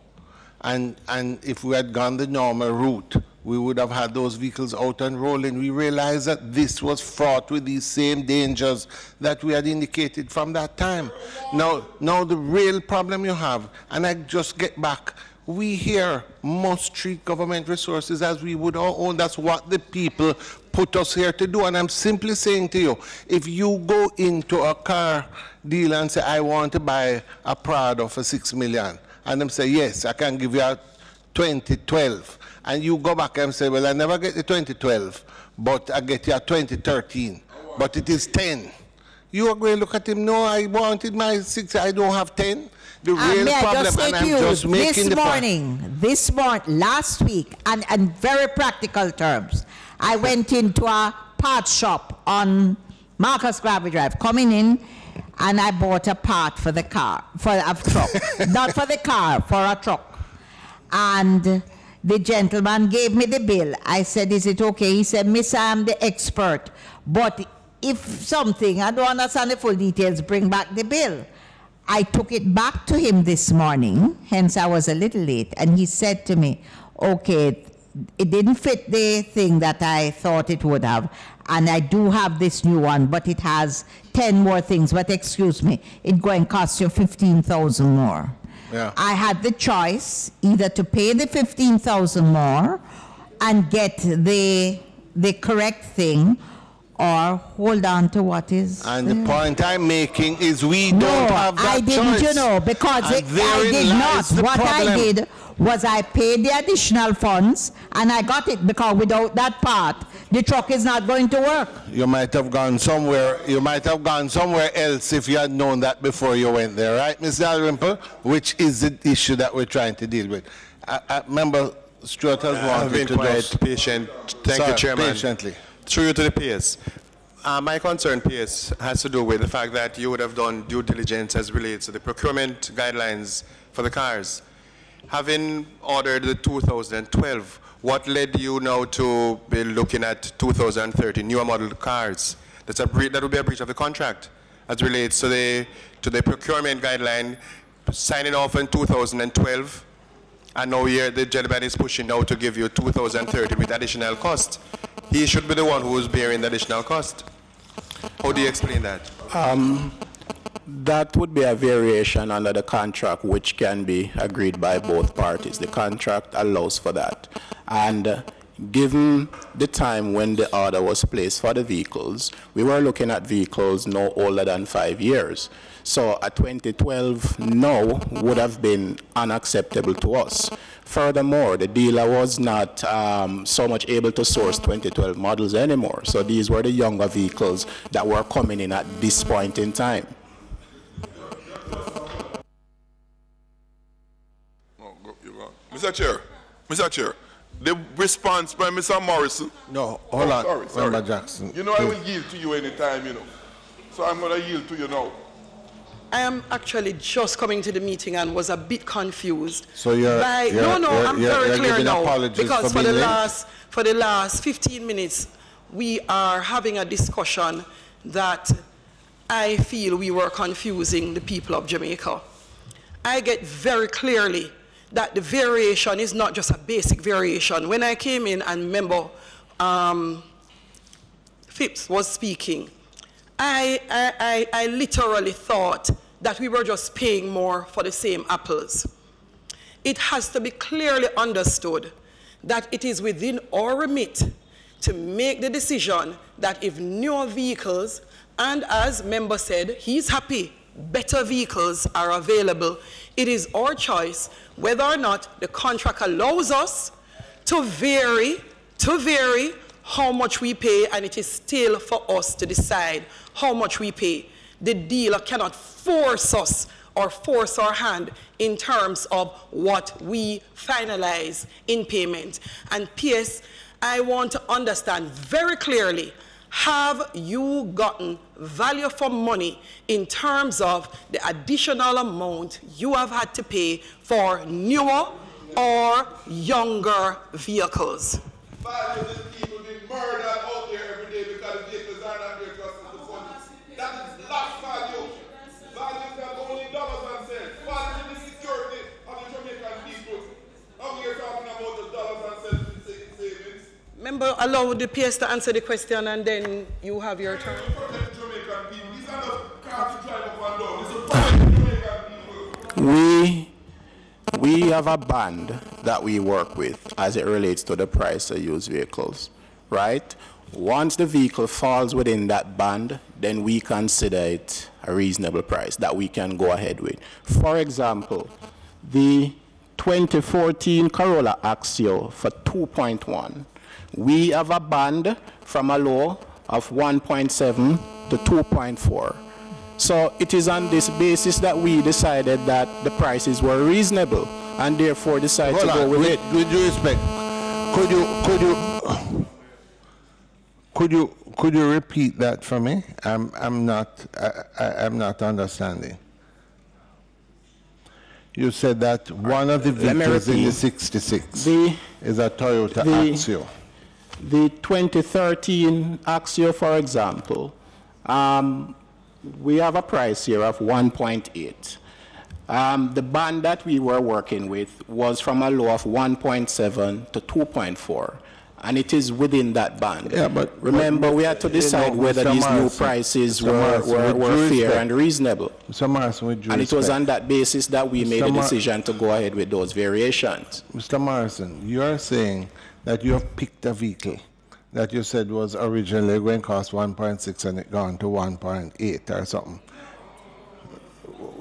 and if we had gone the normal route, we would have had those vehicles out and rolling. We realized that this was fraught with these same dangers that we had indicated from that time. Now the real problem you have, and I just get back, we here must treat government resources as we would our own. That's what the people put us here to do. And I'm simply saying to you, if you go into a car dealer and say, I want to buy a Prado for $6 million, and them say, yes, I can give you a 2012. And you go back and say, well, I never get the 2012, but I get you a 2013, but it is 10. You are going to look at him, no, I wanted my 6, I don't have 10. The real problem, and I'm just making the point. Last week, and in very practical terms, I went into a parts shop on Marcus Garvey Drive, coming in, and I bought a part for the car, for a truck. Not for the car, for a truck. And the gentleman gave me the bill. I said, is it okay? He said, Miss, I'm the expert, but if something, I don't understand the full details, bring back the bill. I took it back to him this morning, hence I was a little late, and he said to me, okay, it didn't fit the thing that I thought it would have, and I do have this new one, but it has 10 more things, but excuse me, it's going to cost you 15,000 more. Yeah. I had the choice either to pay the 15,000 more and get the correct thing, or hold on to what is. And the point I'm making is we don't have that choice. No, I didn't, choice. You know, because I did not. What I did was I paid the additional funds, and I got it, because without that part, the truck is not going to work. You might have gone somewhere. You might have gone somewhere else if you had known that before you went there, right, Ms. Dalrymple? Which is the issue that we're trying to deal with. Member Stewart has wanted to quite patient. Thank you, Chairman. Patiently. Through you to the PS. My concern, PS, has to do with the fact that you would have done due diligence as relates to the procurement guidelines for the cars. Having ordered the 2012, what led you now to be looking at 2030 newer model cars? That would be a breach of the contract as relates to the procurement guideline, signing off in 2012, and now here the gentleman is pushing now to give you 2030 with additional cost. He should be the one who is bearing the additional cost. How do you explain that? That would be a variation under the contract which can be agreed by both parties. The contract allows for that. And given the time when the order was placed for the vehicles, we were looking at vehicles no older than 5 years. So a 2012 no would have been unacceptable to us. Furthermore, the dealer was not so much able to source 2012 models anymore. So these were the younger vehicles that were coming in at this point in time. Mr. Chair, the response by Mr. Morrison. No, hold on, Sorry. Member Jackson. You know I will yield to you anytime, you know. So I'm going to yield to you now. I am actually just coming to the meeting and was a bit confused. So I'm very clear now because for the late? last 15 minutes we are having a discussion that I feel we were confusing the people of Jamaica. I get very clearly that the variation is not just a basic variation. When I came in and Member Phipps was speaking, I literally thought that we were just paying more for the same apples. It has to be clearly understood that it is within our remit to make the decision that if newer vehicles, and as Member said, he's happy, better vehicles are available, it is our choice whether or not the contract allows us to vary how much we pay, and it is still for us to decide how much we pay. The dealer cannot force us or force our hand in terms of what we finalize in payment. And PS, I want to understand very clearly, have you gotten value for money in terms of the additional amount you have had to pay for newer or younger vehicles? People being murdered out there every day because the vehicles are not there just for the fund. That is lost value. Value can only dollars and cents. Value in the security of the Jamaican people. Now we are talking about the dollars and cents in savings. Member, allow the PS to answer the question and then you have your turn. These are not cars to drive up and down. This is protect Jamaican people. We have a band that we work with as it relates to the price of used vehicles, right? Once the vehicle falls within that band, then we consider it a reasonable price that we can go ahead with. For example, the 2014 Corolla Axio for 2.1, we have a band from a low of 1.7 to 2.4. So it is on this basis that we decided that the prices were reasonable and therefore decided to go with it. With due respect, could you repeat that for me? I'm not understanding. You said that one of the vehicles in the 66 is a Toyota Axio. The 2013 Axio, for example, we have a price here of 1.8. The band that we were working with was from a low of 1.7 to 2.4, and it is within that band. Yeah, but remember, we had to decide whether these new prices were fair and reasonable. Mr. Morrison, with due respect. And it was on that basis that we made a decision to go ahead with those variations. Mr. Morrison, you are saying that you have picked a vehicle that you said was originally going to cost 1.6 and it gone to 1.8 or something.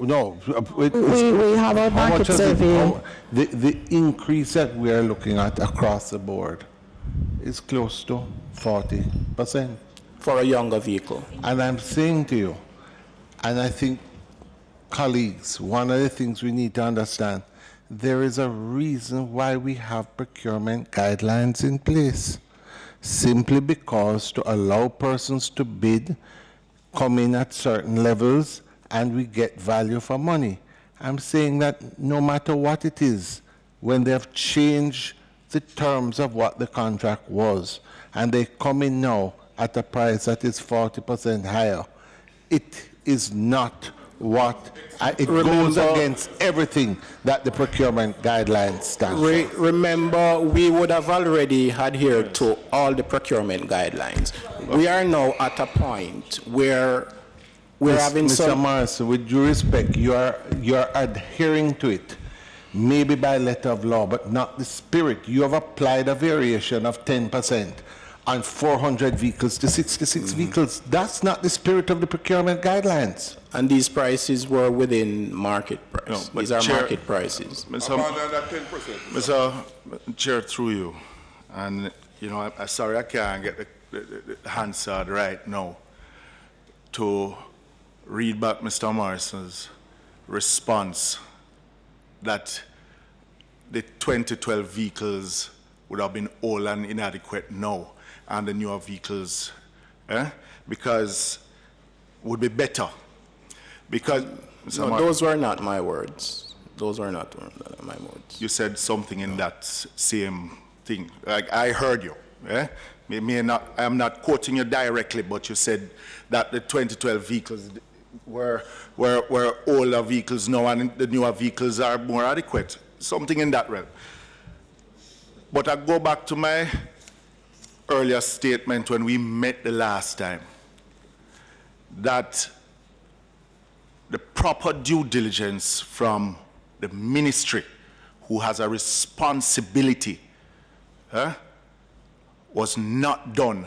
No, we have a market survey. The increase that we are looking at across the board is close to 40%. For a younger vehicle. And I'm saying to you, and I think, colleagues, one of the things we need to understand, there is a reason why we have procurement guidelines in place. Simply because to allow persons to bid, come in at certain levels, and we get value for money. I'm saying that no matter what it is, when they have changed the terms of what the contract was, and they come in now at a price that is 40% higher, it is not what it goes against everything that the procurement guidelines stand for. Remember, we would have already adhered to all the procurement guidelines. We are now at a point where we're having Mr. some... Morrison, with due respect, you're adhering to it, maybe by letter of law, but not the spirit. You have applied a variation of 10% on 400 vehicles to 66 vehicles. That's not the spirit of the procurement guidelines. And these prices were within market price. No, these are Chair, market prices. About that 10%. Mr. Chair, through you, and you know, I'm sorry I can't get the Hansard right now to read back Mr. Morrison's response that the 2012 vehicles would have been old and inadequate now, and the newer vehicles, because would be better. Because no, those were not my words. Those were not my words. You said something in that same thing. Like I heard you. I'm not quoting you directly, but you said that the 2012 vehicles were older vehicles now, and the newer vehicles are more adequate. Something in that realm. But I go back to my earlier statement when we met the last time, that the proper due diligence from the ministry, who has a responsibility, was not done.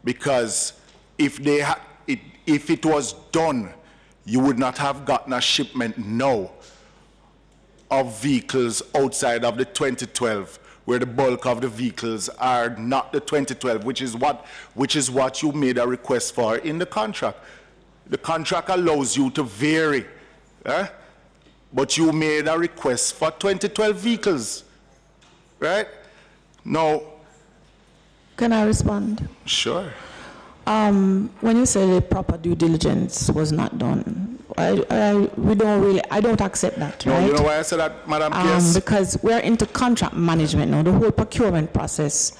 Because if it was done, you would not have gotten a shipment now of vehicles outside of the 2012, where the bulk of the vehicles are not the 2012, which is what you made a request for in the contract. The contract allows you to vary, but you made a request for 2012 vehicles, right? Now, can I respond? Sure. When you say the proper due diligence was not done, I don't accept that, no, right? You know why I said that, Madam Pierce? Because we're into contract management now. The whole procurement process,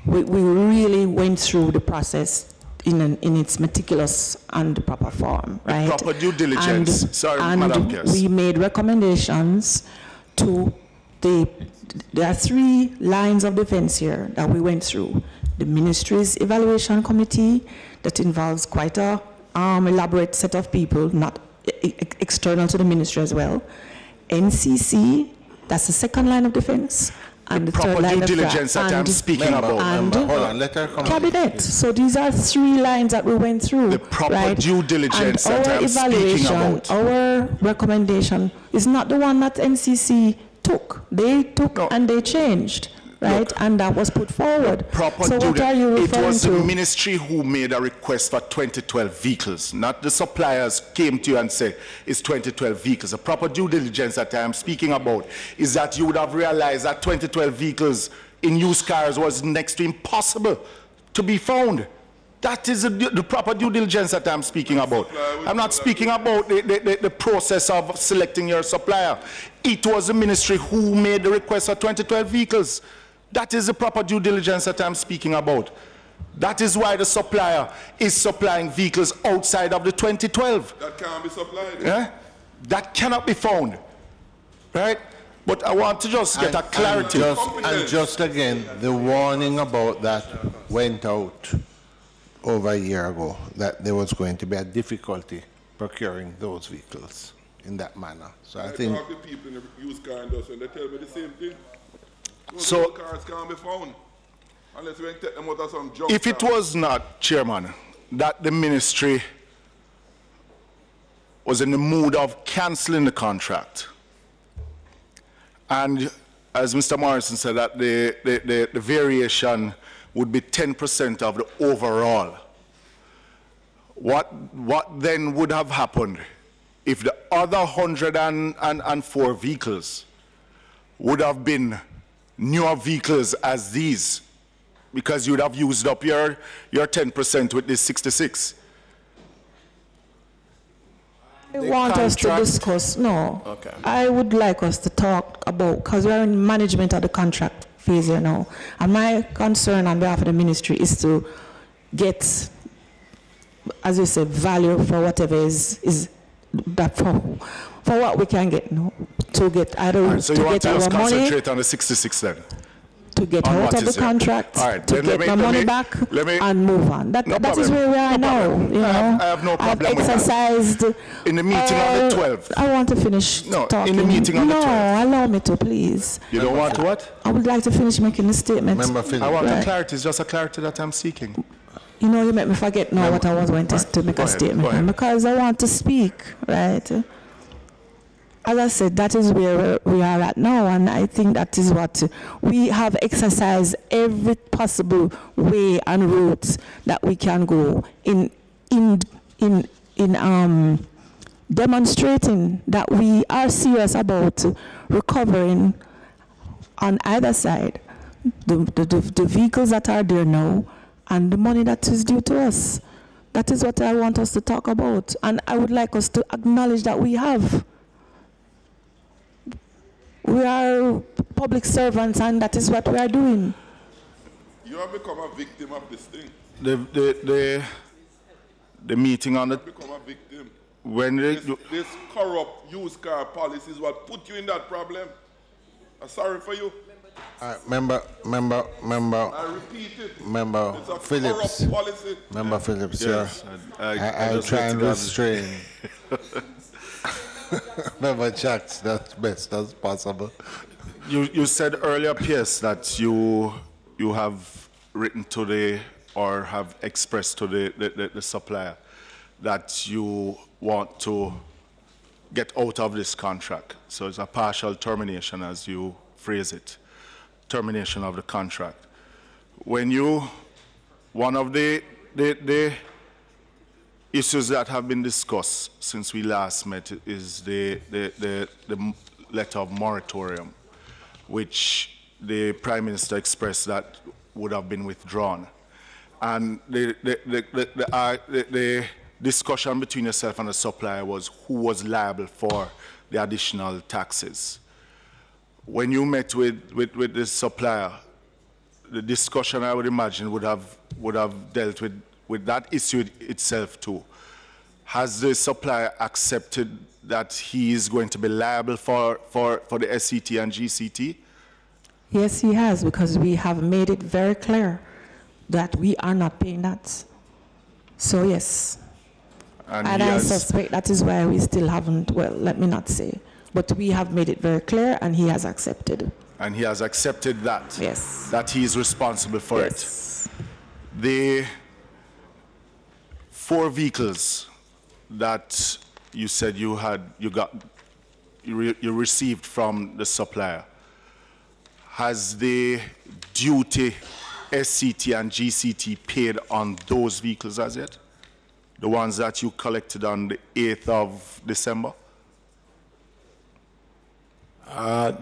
we really went through the process in its meticulous and proper form, right? The proper due diligence. Madam Pierce. We made recommendations to there are 3 lines of defense here that we went through. The ministry's evaluation committee that involves quite a elaborate set of people, not external to the ministry as well. NCC, that's the second line of defense. And the third line of diligence that I'm speaking about. And hold on, let her come cabinet. So these are 3 lines that we went through. The proper right? due diligence and that I'm speaking about. Our recommendation is not the one that NCC took. They took and they changed. Right, look, and that was put forward. So what are you referring to? It was the ministry who made a request for 2012 vehicles, not the suppliers came to you and said it's 2012 vehicles. The proper due diligence that I am speaking about is that you would have realized that 2012 vehicles in used cars was next to impossible to be found. That is the proper due diligence that I'm speaking about. I'm not speaking about the process of selecting your supplier. It was the ministry who made the request for 2012 vehicles. That is the proper due diligence that I'm speaking about. That is why the supplier is supplying vehicles outside of the 2012. That can't be supplied. Yeah? That cannot be found. Right? But I want to just get a clarity. And just again, the warning about that went out over a year ago, that there was going to be a difficulty procuring those vehicles in that manner. So I think... talk to people in the used car industry and they tell me the same thing. So cars can't be found unless we take them out of some junk. If it was not, Chairman, that the ministry was in the mood of cancelling the contract, and as Mr. Morrison said, that the variation would be 10% of the overall, what then would have happened if the other 104 vehicles would have been newer vehicles as these, because you would have used up your 10% with this 66? I want us to discuss, no. Okay. I would like us to talk about, because we're in management of the contract phase here now, and my concern on behalf of the ministry is to get, as you say, value for whatever is that for what we can get, no, to get either so to you want get to our just money. Concentrate on the 66 then? to get On out what of the is it? contract, All right, to then get my money back, and move on. That is problem. where we are No now. problem. You know, I have no problem I've with that. exercised. In the meeting on the 12th. I want to finish talking. in the meeting on the 12th. No, allow me to, please. You don't want to what? I would like to finish making the statement. I want a clarity. It's just a clarity that I'm seeking. You know, you make me forget now what I was going to make a statement on, because I want to speak, right? As I said, that is where we are at now, and I think that is what we have exercised every possible way and route that we can go in demonstrating that we are serious about recovering on either side the vehicles that are there now and the money that is due to us. That is what I want us to talk about, and I would like us to acknowledge that we have. We are public servants, and that is what we are doing. You have become a victim of this thing. The meeting on the... Become a victim. When this corrupt used car policy is what put you in that problem. I'm sorry for you. Member, I repeat it. Member It's a Phillips. corrupt policy. Member Phillips, Yes, I just try let and it restrain. Member Jacks, that's best as possible. You said earlier, Pierce, that you have written to or have expressed to the supplier that you want to get out of this contract. So it's a partial termination, as you phrase it, termination of the contract. One of the issues that have been discussed since we last met is the letter of moratorium, which the Prime Minister expressed that would have been withdrawn. And the discussion between yourself and the supplier was who was liable for the additional taxes. When you met with the supplier, the discussion, I would imagine, would have dealt with that issue itself too. Has the supplier accepted that he is going to be liable for the SCT and GCT? Yes, he has, because we have made it very clear that we are not paying that. So yes. And I suspect that is why we still haven't, well, let me not say, but we have made it very clear, and he has accepted. And he has accepted that? Yes. That he is responsible for it? The 4 vehicles that you said you received from the supplier, has the duty SCT and GCT paid on those vehicles as yet? The ones that you collected on the 8th of December?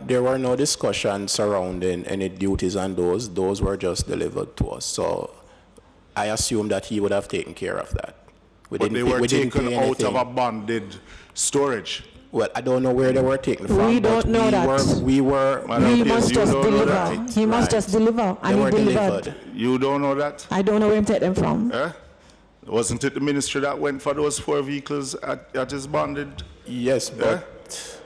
There were no discussions surrounding any duties on those. Those were just delivered to us. So I assume that he would have taken care of that. But they were taken out of a bonded storage. Well, I don't know where they were taken from. We don't know that. We must just deliver. He must just deliver, and he delivered. You don't know that? I don't know where he take them from. Wasn't it the ministry that went for those 4 vehicles at his bonded? Yes, but...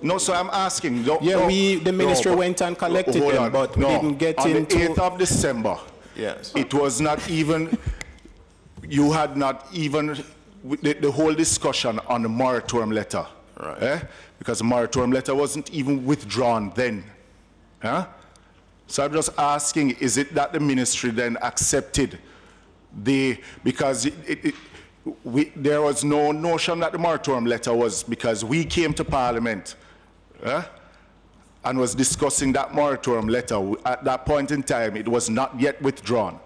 No, so I'm asking. The ministry went and collected them, but we didn't get into... On the 8th of December, yes, it was not even... You had not even... The whole discussion on the moratorium letter. Right. Because the moratorium letter wasn't even withdrawn then. So I'm just asking, is it that the ministry then accepted because there was no notion that the moratorium letter was, because we came to Parliament and was discussing that moratorium letter. At that point in time, it was not yet withdrawn.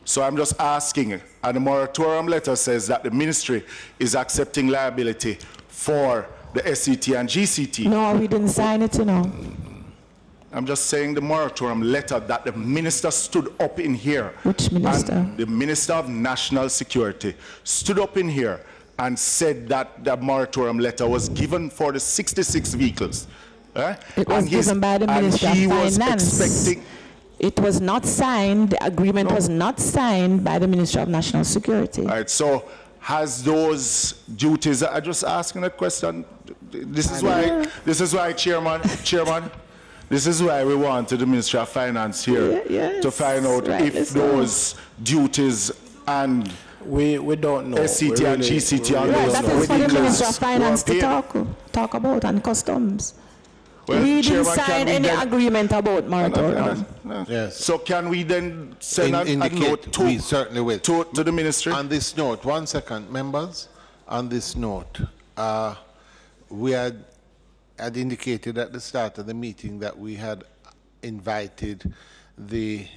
So I'm just asking, and the moratorium letter says that the ministry is accepting liability for the SCT and GCT. No, we didn't sign it, you know. I'm just saying the moratorium letter that the minister stood up in here. Which minister? The Minister of National Security stood up in here and said that the moratorium letter was given for the 66 vehicles. It was given by the Minister of Finance. It was not signed, the agreement was not signed by the Minister of National Security. All right, so has those duties, I'm just asking a question. This is why, Chairman, This is why we wanted the Ministry of Finance here to find out if those duties and we don't know. SCT and GCT are Right, those that is for the Minister of vehicles Finance were to paid. talk about, and customs. Well, we didn't Chairman, can sign we any then- agreement about moratorium. Yes. So can we then send a note we certainly will. to the ministry? On this note, 1 second, members, on this note, we had indicated at the start of the meeting that we had invited the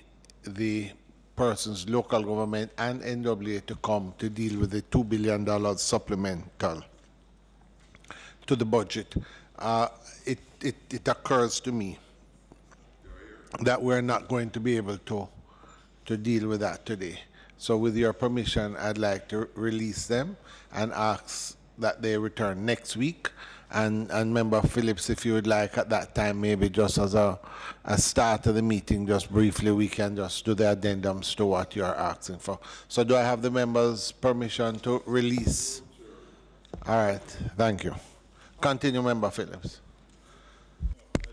persons, local government and NWA to come to deal with the $2 billion supplemental to the budget. It occurs to me that we're not going to be able to deal with that today. So with your permission, I'd like to release them and ask that they return next week. And Member Phillips, if you would like at that time, maybe just as a start of the meeting, just briefly, we can just do the addendums to what you're asking for. So do I have the members' permission to release? All right, thank you. Continue, Member Phillips.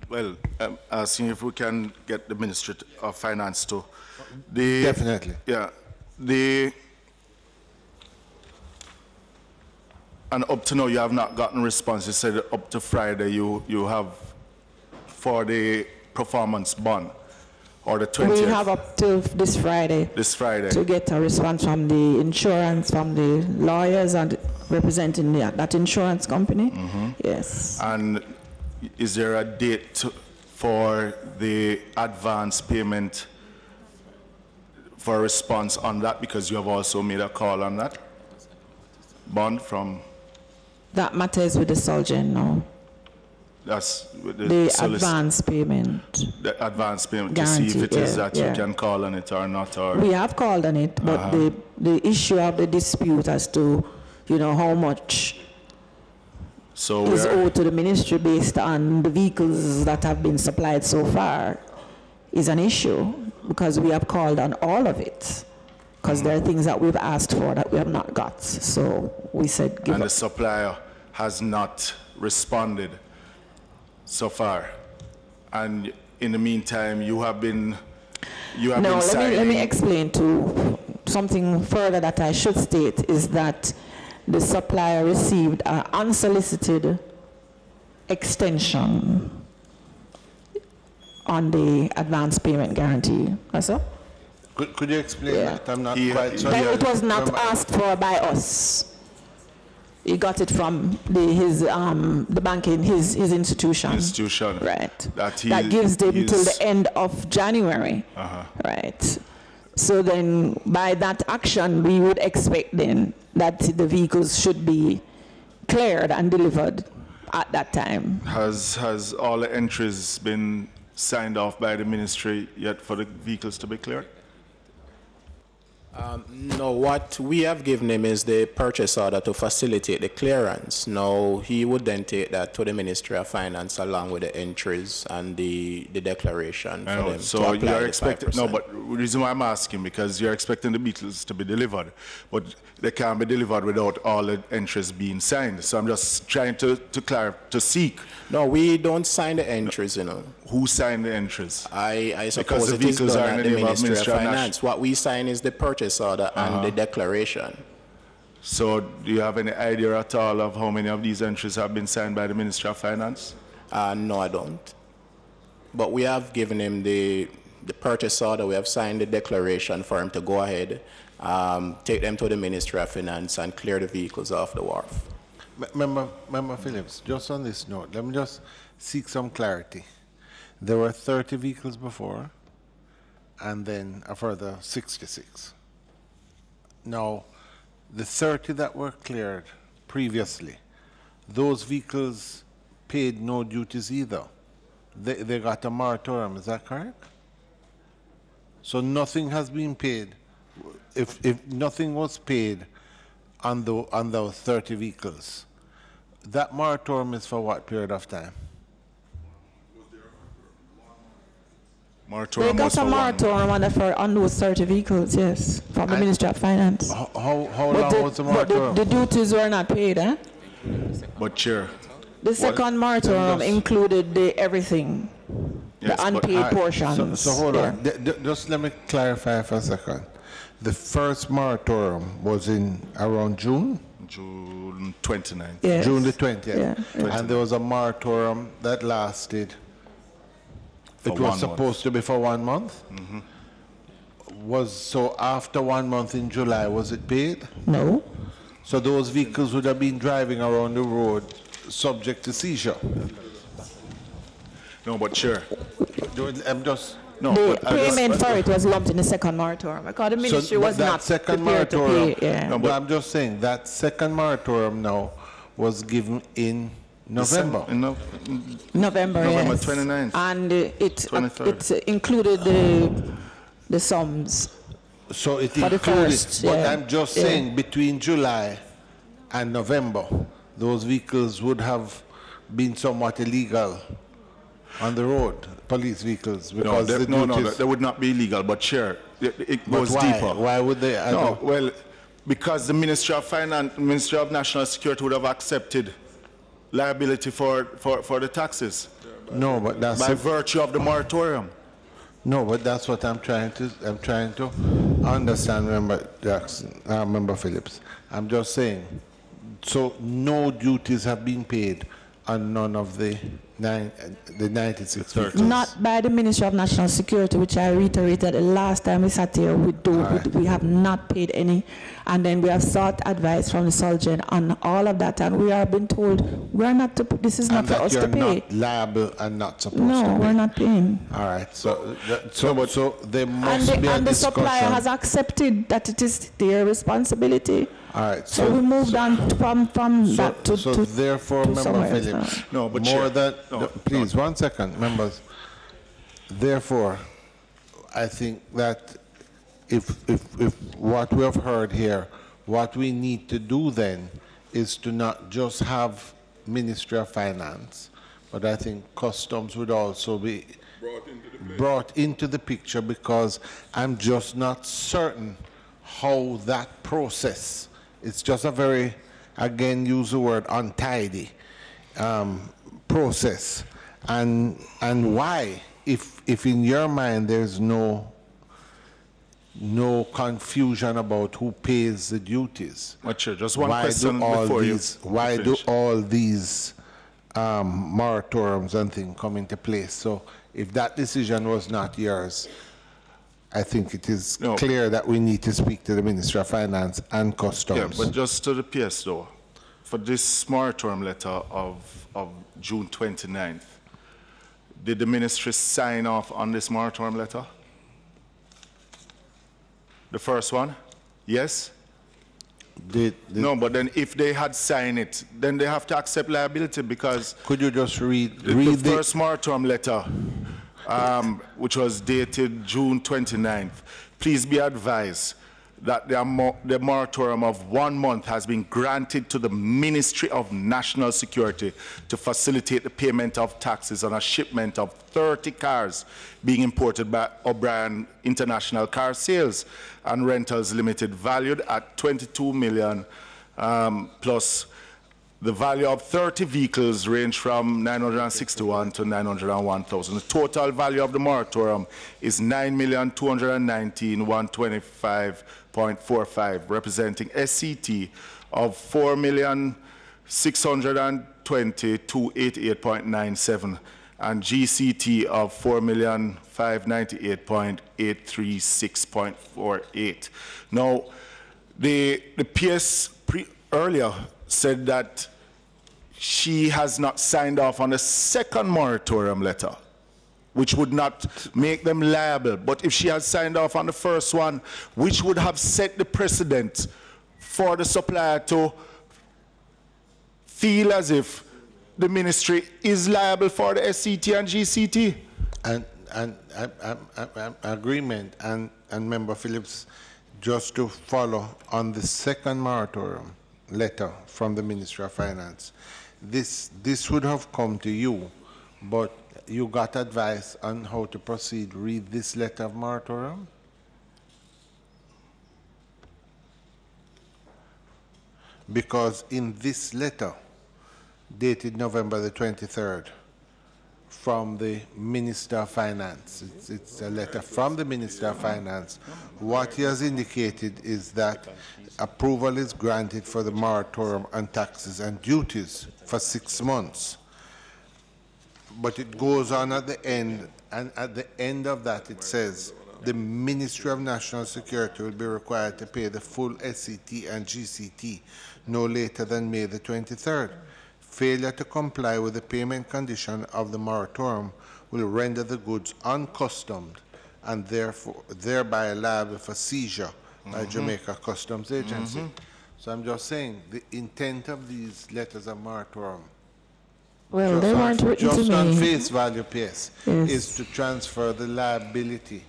Well, I'm asking if we can get the Ministry of Finance to... Definitely. Yeah. And up to now, you have not gotten response. You said up to Friday you have for the performance bond, or the 20th. We have up to this Friday. This Friday. To get a response from the insurance, from the lawyers and representing that insurance company. Mm-hmm. Yes. And is there a date for the advance payment for a response on that? Because you have also made a call on that bond from... That matters with the Solgen now. That's with The advance payment. The advance payment, Guarantee, to see if it is that yeah. you can call on it or not. Or We have called on it, but the issue of the dispute as to, how much is owed to the ministry based on the vehicles that have been supplied so far is an issue, because we have called on all of it. Because there are things that we've asked for that we have not got. So we said give and up. the supplier has not responded so far. And in the meantime, you have been signing... let me explain to something further that I should state is that the supplier received an unsolicited extension on the advance payment guarantee. That's all? Could you explain that? I'm not quite sure. It was not asked for by us. He got it from the banking, his institution. Institution. Right. That gives them till the end of January. Right. So then, by that action, we would expect then that the vehicles should be cleared and delivered at that time. Has all the entries been signed off by the ministry yet for the vehicles to be cleared? No, what we have given him is the purchase order to facilitate the clearance. Now, he would then take that to the Ministry of Finance along with the entries and the declaration for them So to apply you're the expecting... 5%. No, but the reason why I'm asking, because you're expecting the vehicles to be delivered, but they can't be delivered without all the entries being signed. So I'm just trying to seek... No, we don't sign the entries, Who signed the entries? I suppose Because the it is vehicles done are at in the the name of Ministry of Ministry of Finance. What we sign is the purchase order and the declaration. So do you have any idea at all of how many of these entries have been signed by the Ministry of Finance? No, I don't. But we have given him the purchase order. We have signed the declaration for him to go ahead, take them to the Ministry of Finance and clear the vehicles off the wharf. Member Phillips, just on this note, let me just seek some clarity. There were 30 vehicles before, and then a further 66. Now, the 30 that were cleared previously, those vehicles paid no duties either. They got a moratorium, is that correct? So nothing has been paid. If nothing was paid on those 30 vehicles, that moratorium is for what period of time? They got a moratorium on those 30 vehicles, yes, from the Ministry of Finance. How long was the moratorium? But the duties were not paid, eh? But Chair. The second moratorium included everything. the unpaid portions. So hold on. Just let me clarify for a second. The first moratorium was in around June? June 29th. Yes. June the 20th. Yeah. And there was a moratorium that lasted. It was supposed to be for 1 month? Mm-hmm. So after 1 month in July, was it paid? No. So those vehicles would have been driving around the road subject to seizure? No, but sure. I'm just... No, the payment for it was lumped in the second moratorium because the ministry was not prepared to pay. Yeah. No, but I'm just saying that second moratorium now was given in November. November, yes. 29th. And it included the sums. So it for included, the first, but I'm just saying between July and November, those vehicles would have been somewhat illegal on the road, police vehicles, because they would not be illegal, but sure, it goes deeper. Why would they? Well, because the Ministry of Finance, Ministry of National Security would have accepted liability for the taxes. No, but that's by virtue of the moratorium. No, but that's what I'm trying to understand, Member Jackson, Member Phillips. I'm just saying, so no duties have been paid on none of the 96 vehicles? Not by the Ministry of National Security, which I reiterated the last time we sat here. We have not paid any, and then we have sought advice from the Solgen on all of that, and we have been told we are not to. This is not for us to pay. You're not liable and not supposed to pay. No, we're not paying. All right. So there must be a and the discussion. supplier has accepted that it is their responsibility. All right. So we moved on from that to therefore, to Member Phillips, no, but more than please 1 second, members. Therefore, I think that if what we have heard here, what we need to do then is to not just have Ministry of Finance, but I think customs would also be brought into the picture, because I'm just not certain how that process, it's just a very, again, use the word untidy process, and why, if in your mind there's no confusion about who pays the duties. But sure, just one question before you why do all these moratoriums and things come into place? So if that decision was not yours, I think it is clear that we need to speak to the Ministry of Finance and Customs. Yeah, but just to the PS though, for this moratorium letter of June 29th, did the ministry sign off on this moratorium letter? The first one? Yes? No, but then if they had signed it, then they have to accept liability, because... Could you just read the first moratorium letter, which was dated June 29th, please be advised that the moratorium of 1 month has been granted to the Ministry of National Security to facilitate the payment of taxes on a shipment of 30 cars being imported by O'Brien International Car Sales and Rentals Limited, valued at $22 million, plus the value of 30 vehicles range from $961 to $901,000. The total value of the moratorium is $9,219,125.45, representing SCT of $4,620,288.97 and GCT of $4,598,836.48. Now, the PS earlier said that she has not signed off on the second moratorium letter, which would not make them liable. But if she has signed off on the first one, which would have set the precedent for the supplier to feel as if the ministry is liable for the SCT and GCT. And agreement, and Member Phillips, just to follow on the second moratorium letter from the Ministry of Finance, this would have come to you, but you got advice on how to proceed. Read this letter of moratorium. Because in this letter, dated November the 23rd, from the Minister of Finance. It's a letter from the Minister of Finance. What he has indicated is that approval is granted for the moratorium on taxes and duties for 6 months. But it goes on at the end, and at the end of that it says, the Ministry of National Security will be required to pay the full SCT and GCT no later than May the 23rd. Failure to comply with the payment condition of the moratorium will render the goods uncustomed and therefore thereby liable for seizure by Jamaica Customs Agency. So I'm just saying the intent of these letters of moratorium, well, they weren't written to me. Just on face value, PS, Yes. is to transfer the liability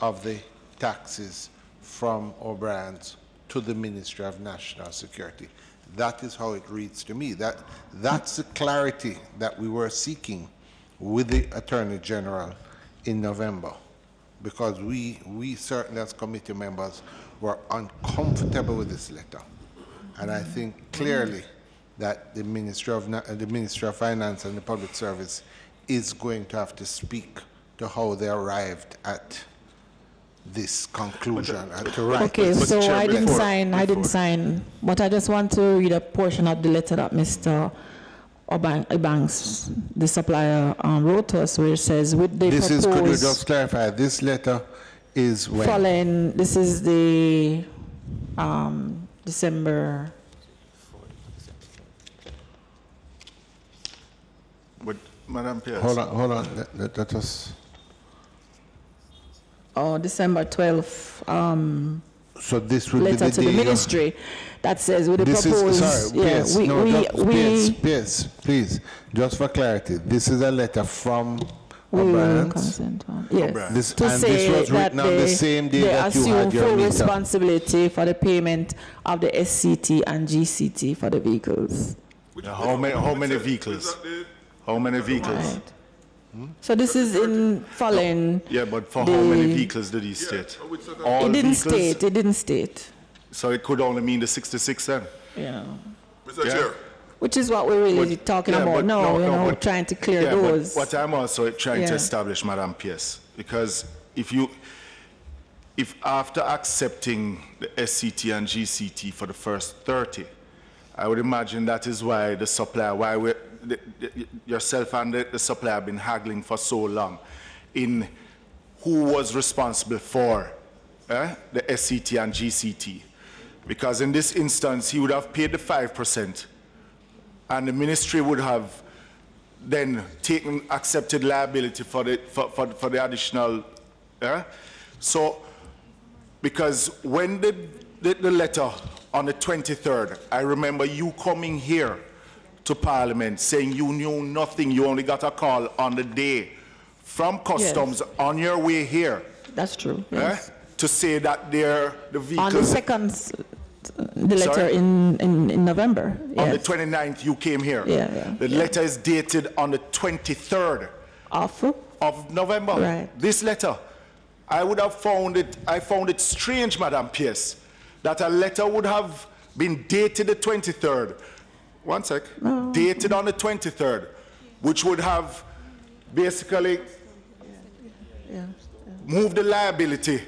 of the taxes from O'Brien's to the Ministry of National Security. That is how it reads to me. That's the clarity that we were seeking with the Attorney General in November, because we certainly as committee members were uncomfortable with this letter. And I think clearly that the Ministry of Finance and the Public Service is going to have to speak to how they arrived at this conclusion. Okay, so I didn't sign, but I just want to read a portion of the letter that Mr. Banks, the supplier, wrote us, where it says, with the this is, could you just clarify, this letter is when? Following, this is the December. But, Madam Pierce. Hold on, let us. Oh, December 12th. So this will letter be the to the ministry that says with the proposed. Yes, please, just for clarity, this is a letter from O'Brien's. Yes, to say this was written on the same day that you had your full meeting. Responsibility for the payment of the SCT and GCT for the vehicles. How many vehicles? How many vehicles? Right. So this is in following. Yeah, but for how many vehicles did he state? All it didn't vehicles? state. It didn't state. So it could only mean the 66 then? Yeah. Mr. Chair. Which is what we're really talking about now. We're trying to clear those. But what I'm also trying to establish, Madam Pierce, because if after accepting the SCT and GCT for the first 30, I would imagine that is why the supplier, yourself and the supplier have been haggling for so long in who was responsible for the SCT and GCT. Because in this instance, he would have paid the 5%, and the ministry would have then accepted liability for the additional. So, because when the letter on the 23rd, I remember you coming here to Parliament saying you knew nothing, you only got a call on the day from Customs on your way here. That's true. Yes. To say that the vehicles. On the second, the letter in November. On the 29th, you came here. The letter is dated on the 23rd of November. Right. This letter, I found it strange, Madam Pierce, that a letter would have been dated the 23rd. One sec. Dated on the 23rd, which would have basically moved the liability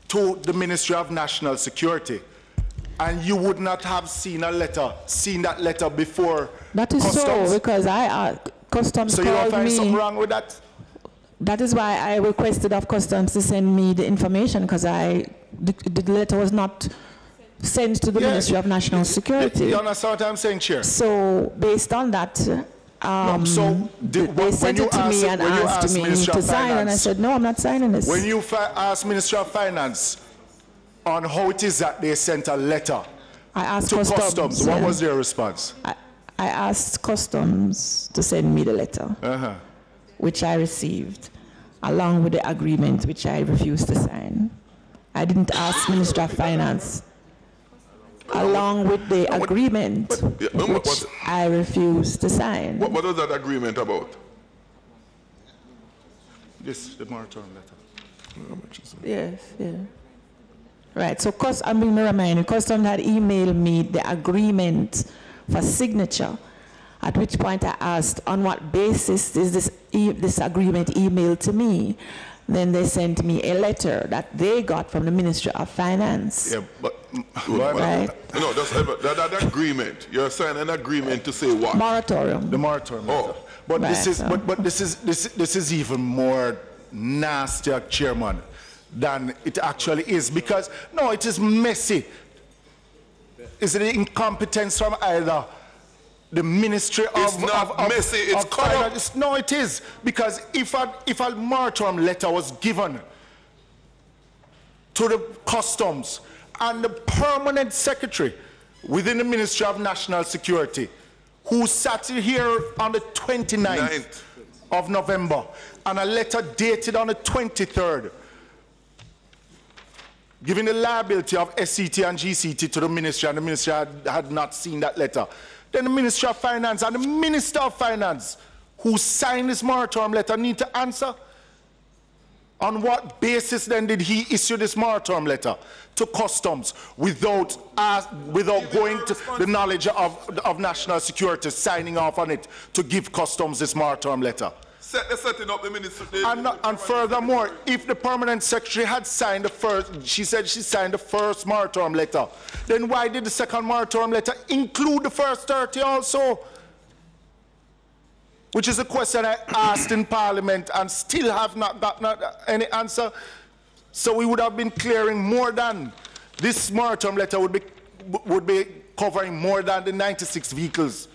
to the Ministry of National Security. And you would not have seen that letter before. That is Customs. so, because Customs so you don't called find me. something wrong with that? That is why I requested of Customs to send me the information, because the letter was not sent to the Ministry of National Security. You understand what I'm saying, Chair? So based on that, they sent it to me and asked me to sign, and I said, no, I'm not signing this. When you asked Ministry of Finance on how it is that they sent a letter to Customs, what was their response? I asked Customs to send me the letter, which I received, along with the agreement, which I refused to sign. I didn't ask Ministry of Finance, along with the agreement, which I refused to sign. What was that agreement about? The moratorium letter. Yes, yeah. Right, so I'm going to remind you, Customs had emailed me the agreement for signature, At which point I asked, on what basis is this agreement emailed to me? Then they sent me a letter that they got from the Ministry of Finance. Yeah, but right? No, that agreement. You're signing an agreement to say what? Moratorium. The moratorium. Oh, but Right, this is so- but this is even more nastier, Chairman, than it actually is, because no, it is messy. Is it incompetence from either the Ministry of... It's not messy, it's corrupt. Finance? No, it is. Because if a moratorium letter was given to the customs and the permanent secretary within the Ministry of National Security, who sat here on the 29th of November, and a letter dated on the 23rd, giving the liability of SCT and GCT to the ministry, and the ministry had not seen that letter. Then the Ministry of Finance and the Minister of Finance, who signed this moratorium letter, need to answer. On what basis then did he issue this moratorium letter to customs without going to the knowledge of national security, signing off on it to give customs this moratorium letter? Setting up the ministry. And furthermore, if the permanent secretary had signed the first, she said she signed the first moratorium letter, then why did the second moratorium letter include the first 30 also? Which is a question I asked in Parliament and still have not gotten any answer. So we would have been clearing more than, this moratorium letter would be covering more than the 96 vehicles,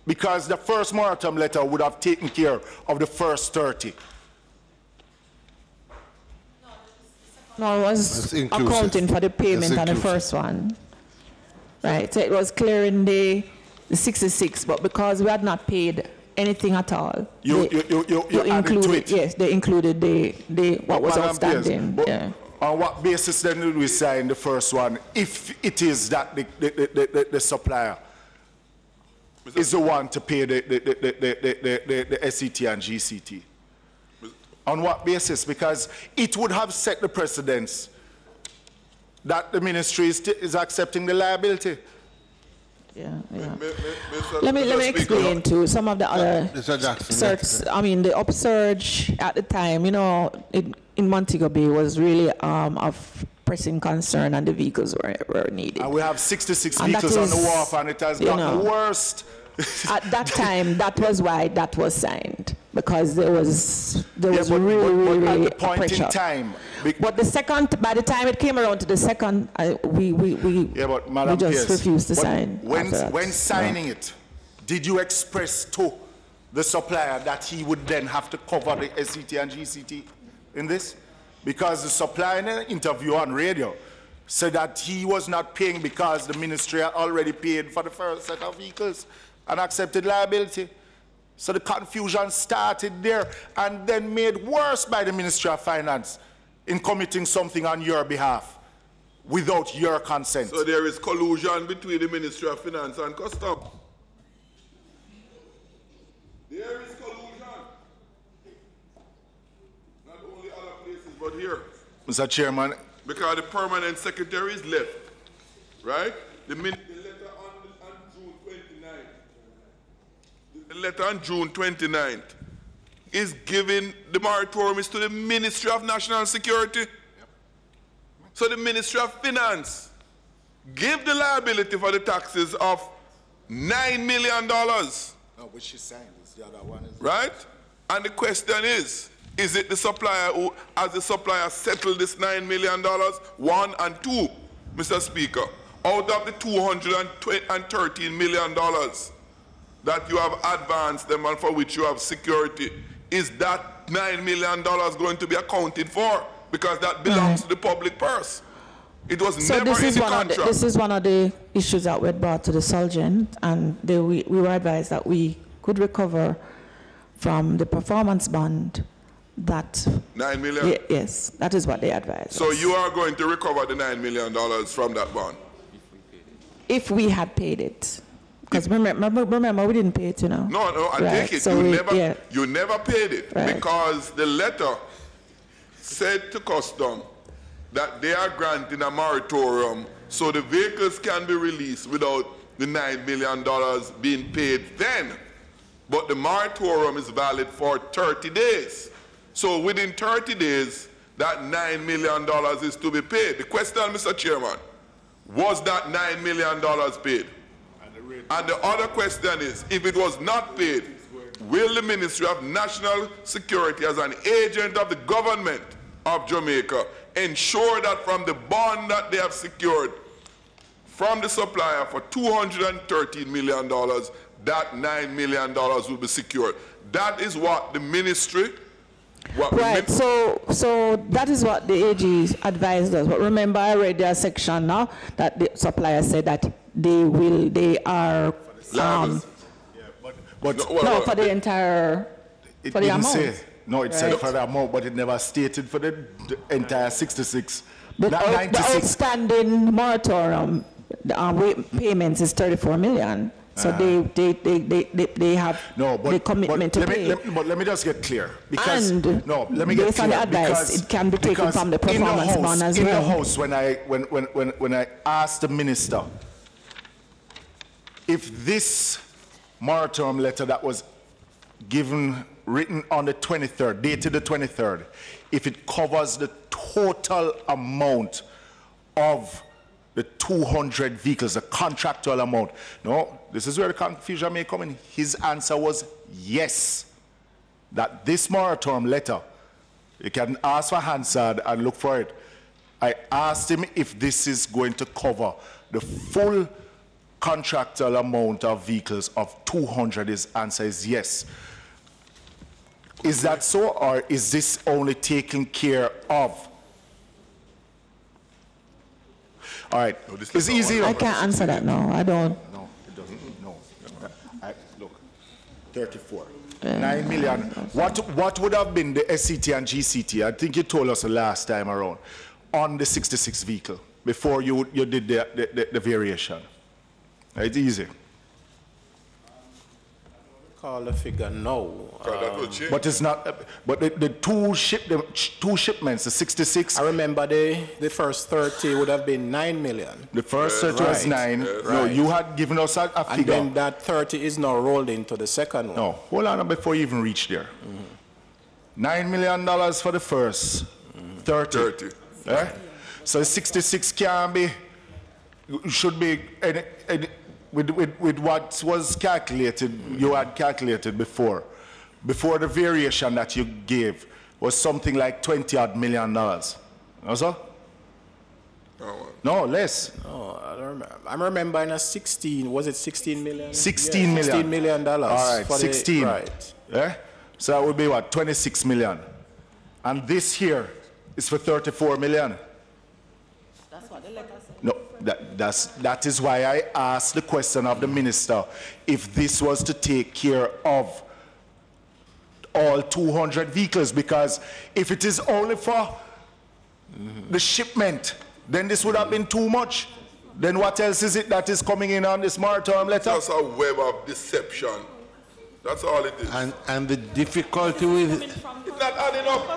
because the first moratorium letter would have taken care of the first 30. No, it was accounting for the payment on the first one. Right, so it was clearing the 66, but because we had not paid anything at all, You added to it. Yes, they included the what was Madam outstanding. Pierce, Yeah. on what basis then did we sign the first one, if it is that the supplier is the one to pay the SCT and GCT? On what basis? Because it would have set the precedence that the ministry is accepting the liability. Yeah, yeah. Let me explain to some of the other the upsurge at the time, you know, in Montego Bay was really of pressing concern, and the vehicles were needed. And we have 66 vehicles on the wharf, and it has gotten worse. At that time, that was why that was signed, because there was really at the point pressure. in time. But the second, by the time it came around to the second, we Madam just Pierce, refused to sign. When signing it, did you express to the supplier that he would then have to cover the SCT and GCT in this? Because the supplier in an interview on radio said that he was not paying because the ministry had already paid for the first set of vehicles and accepted liability. So the confusion started there and then made worse by the Ministry of Finance in committing something on your behalf without your consent. So there is collusion between the Ministry of Finance and Customs. There is collusion. Not only other places, but here. Mr. Chairman. Because the permanent secretary is left, right? The letter on June 29th is giving the moratorium to the Ministry of National Security. Yep. So the Ministry of Finance give the liability for the taxes of $9 million. No, which she signed. It's the other one. Right? And the question is it the supplier who, has the supplier settled this $9 million? One, and two, Mr. Speaker, out of the $213 million that you have advanced them and for which you have security, is that $9 million going to be accounted for? Because that belongs to the public purse. It was never in the contract. This is one of the issues that were brought to the Sergeant, and we were advised that we could recover from the performance bond that... $9 million? Yes, that is what they advised. So you are going to recover the $9 million from that bond? If we had paid it. Because remember, we didn't pay it, you know. No, I take it. So you never paid it because the letter said to Custom that they are granting a moratorium so the vehicles can be released without the $9 million being paid then. But the moratorium is valid for 30 days. So within 30 days, that $9 million is to be paid. The question, Mr. Chairman, was that $9 million paid? And the other question is, if it was not paid, will the Ministry of National Security, as an agent of the government of Jamaica, ensure that from the bond that they have secured from the supplier for $213 million, that $9 million will be secured? That is what the ministry... Right, so that is what the AG advised us. But remember, I read their section now that the supplier said that they are... no, for the entire... It for the didn't amount. say. No, it said Right. for the amount, but it never stated for the entire 66. The, That the 96. outstanding moratorium payments is 34 million. So they have the commitment to pay. But let me just get clear. Because, and no, let me get based clear. on the advice, it can be taken from the performance bond as well. In the House, when I asked the minister if this moratorium letter that was written on the 23rd, dated the 23rd, if it covers the total amount of the 200 vehicles, the contractual amount. No, this is where the confusion may come in. His answer was yes, that this moratorium letter, you can ask for Hansard and look for it. I asked him if this is going to cover the full contractual amount of vehicles of 200. His answer is yes. Is that so, or is this only taken care of? All right, it's easy. I can't answer that now. I don't. No, it doesn't. No. Look, 34. 9 million. What would have been the SCT and GCT? I think you told us the last time around on the 66 vehicle before you did the variation. It's easy. Call the figure no. But it's not. But the two shipments, the 66. I remember the first 30 would have been 9 million. The first 30 was 9. No, you had given us a figure. And then that 30 is now rolled into the second one. No, hold on before you even reach there. $9 million for the first 30. Eh? So 66 can be, should be, with what was calculated, you had calculated before the variation that you gave was something like $20 million. No, sir? No, less. Oh, I don't remember. I'm remembering a 16. Was it 16 million? 16 million. $16 million. All right, 16. Right. Yeah? So that would be what? 26 million. And this here is for 34 million. That's what the letter said. No, that is why I asked the question of the minister if this was to take care of all 200 vehicles, because if it is only for the shipment, then this would have been too much. Then what else is it that is coming in on this moratorium letter? That's a web of deception. That's all it is. And the difficulty with it's not adding up.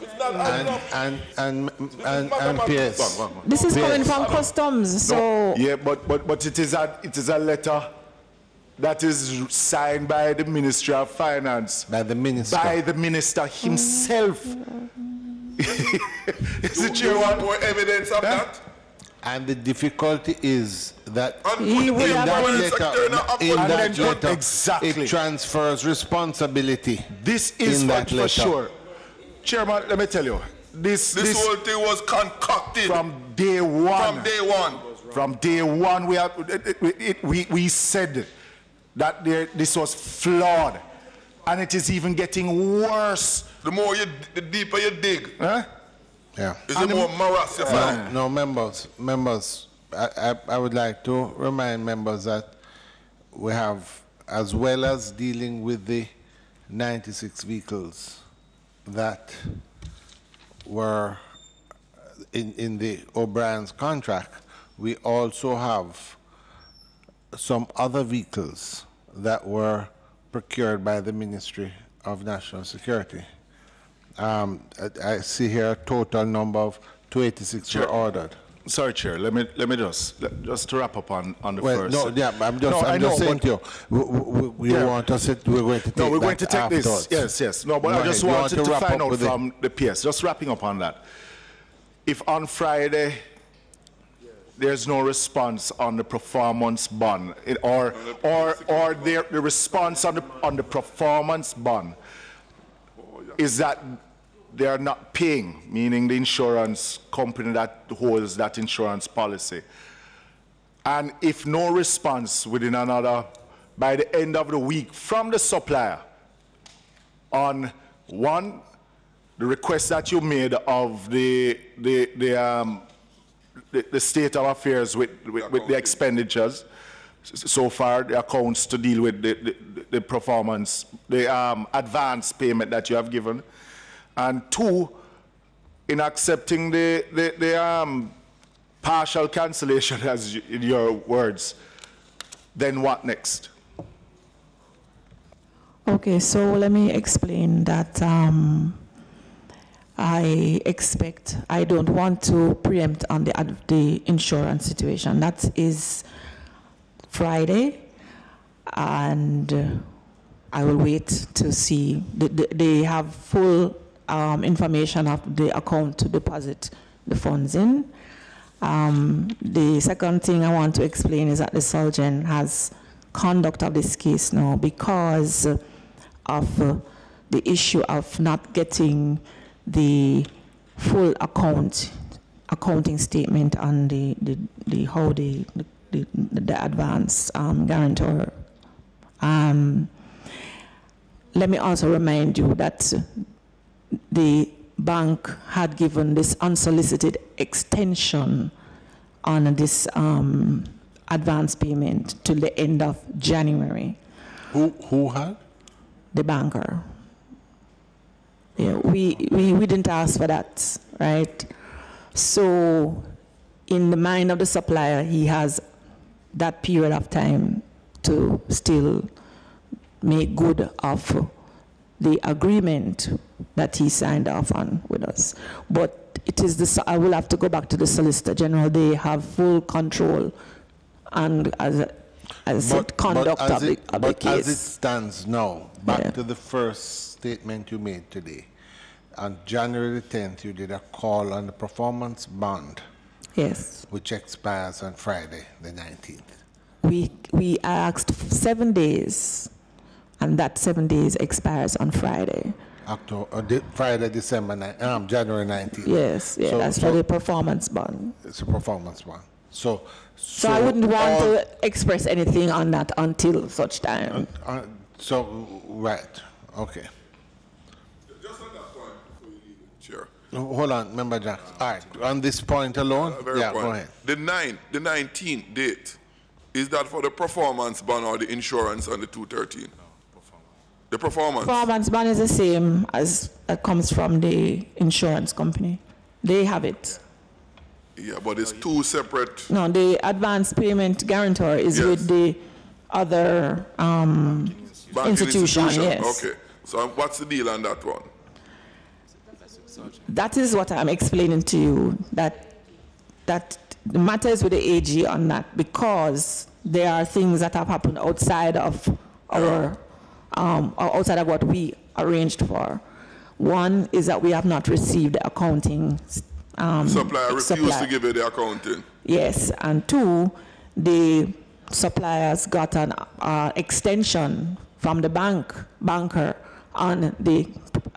It's not adding up. and PS. This is coming from customs, so no, yeah, but it is a letter that is signed by the Ministry of Finance. By the minister. By the minister himself. Is it you want more evidence of that? And the difficulty is that he will have in that letter, exactly, it transfers responsibility. This is in that for sure. Chairman, let me tell you, this whole thing was concocted from day one. From day one. From day one, we said that this was flawed, and it is even getting worse. The deeper you dig, huh? Yeah. Is it more morass you find? No, members, I would like to remind members that we have, as well as dealing with the 96 vehicles that were in the O'Brien's contract, we also have some other vehicles that were procured by the Ministry of National Security. I see here a total number of 286 were ordered. Sorry, Chair. Let me just to wrap up on the Well, first. no, yeah, I'm just saying to you, we want to sit, we're going to take No, we're going to take afterwards. this. Yes. No, but Go I just ahead. You wanted want to to wrap find up out with from the PS, just wrapping up on that. If on Friday there's no response on the performance bond, or the response on the performance bond is that they are not paying, meaning the insurance company that holds that insurance policy. And if no response within by the end of the week from the supplier on one, the request that you made of the state of affairs with the expenditures, so far the accounts to deal with the performance, the advance payment that you have given, and two, in accepting the partial cancellation, as in your words, then what next? Okay, so let me explain that I don't want to preempt on the insurance situation. That is Friday, and I will wait to see. They have full information of the account to deposit the funds in. The second thing I want to explain is that the Surgeon has conduct of this case now because of the issue of not getting the full accounting statement on the advance guarantor. Let me also remind you that the bank had given this unsolicited extension on this advance payment till the end of January. Who had? The banker. Yeah, we didn't ask for that, right? So in the mind of the supplier, he has that period of time to still make good of the agreement that he signed off on with us. But it is this, I will have to go back to the Solicitor General. They have full control and conduct of the case. But as it stands now, back to the first statement you made today. On January the 10th, you did a call on the performance bond. Yes. Which expires on Friday, the 19th. We asked 7 days, and that 7 days expires on Friday. Friday, January 19th. Yes, that's for the performance bond. It's a performance bond. So I wouldn't want to express anything on that until such time. Right, okay. Just on that point, before you leave it, Chair. Hold on, Member Jackson. All right, on this point alone? Go ahead. The 19th date, is that for the performance bond or the insurance on the 213? The performance. Performance bond is the same as that comes from the insurance company. They have it. Yeah, but it's two separate. No, the advance payment guarantor is with the other institution. Yes. Okay. So what's the deal on that one? That is what I'm explaining to you. That the matter is with the AG on that because there are things that have happened outside of our. Outside of what we arranged for. One is that we have not received the accounting. Supplier refused to give you the accounting. Yes, and two, the suppliers got an extension from the banker on the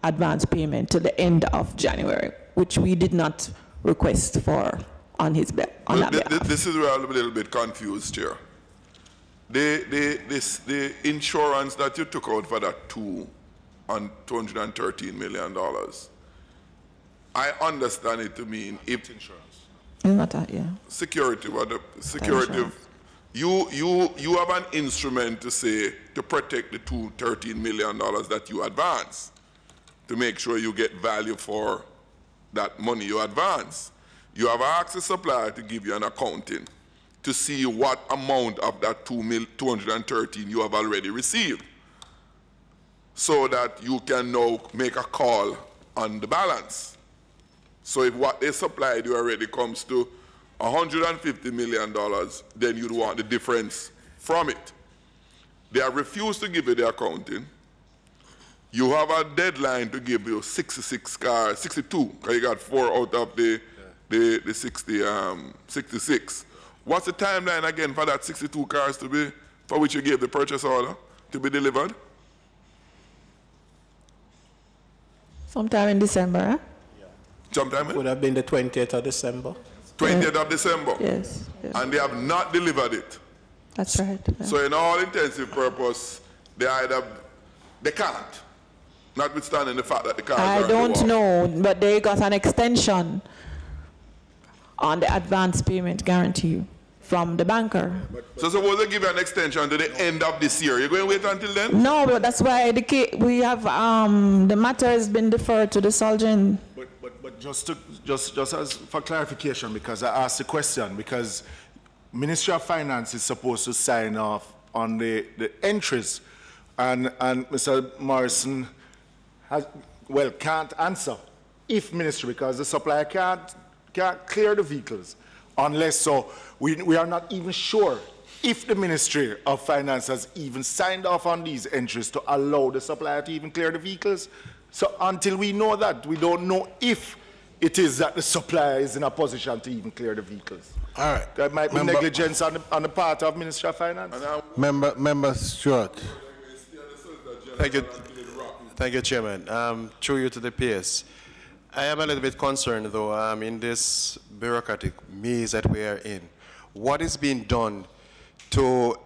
advance payment to the end of January, which we did not request for on his behalf. This is where I'm a little bit confused here. The insurance that you took out for that $213 million, I understand it to mean if insurance. Not that, yeah. Security, you have an instrument to say to protect the $213 million that you advance, to make sure you get value for that money you advance. You have asked the supplier to give you an accounting to see what amount of that 213 you have already received, so that you can now make a call on the balance. So if what they supplied you already comes to $150 million, then you'd want the difference from it. They have refused to give you the accounting. You have a deadline to give you 66 cars, 62, because you got 4 out of the 66. What's the timeline again for that 62 cars to be, for which you gave the purchase order to be delivered? Sometime in December, huh? Sometime in? Would have been the 20th of December. 20th of December? Yes. And they have not delivered it. That's right. Yeah. So in all intensive purpose, they can't, notwithstanding the fact that the cars are I don't know, but they got an extension on the advance payment guarantee from the banker. So suppose they give you an extension to the end of this year. You're going to wait until then? No, but that's why we have the matter has been deferred to the Solgen. But just as for clarification, because I asked the question, because Ministry of Finance is supposed to sign off on the entries, and Mr. Morrison can't answer if ministry, because the supplier can't clear the vehicles unless, so we are not even sure if the Ministry of Finance has even signed off on these entries to allow the supplier to even clear the vehicles. So until we know that, we don't know if it is that the supplier is in a position to even clear the vehicles. All right. That might be negligence on the part of Ministry of Finance. Member Stewart. Thank you, Chairman. Through you to the PS. I am a little bit concerned, though, in this bureaucratic maze that we are in. What is being done to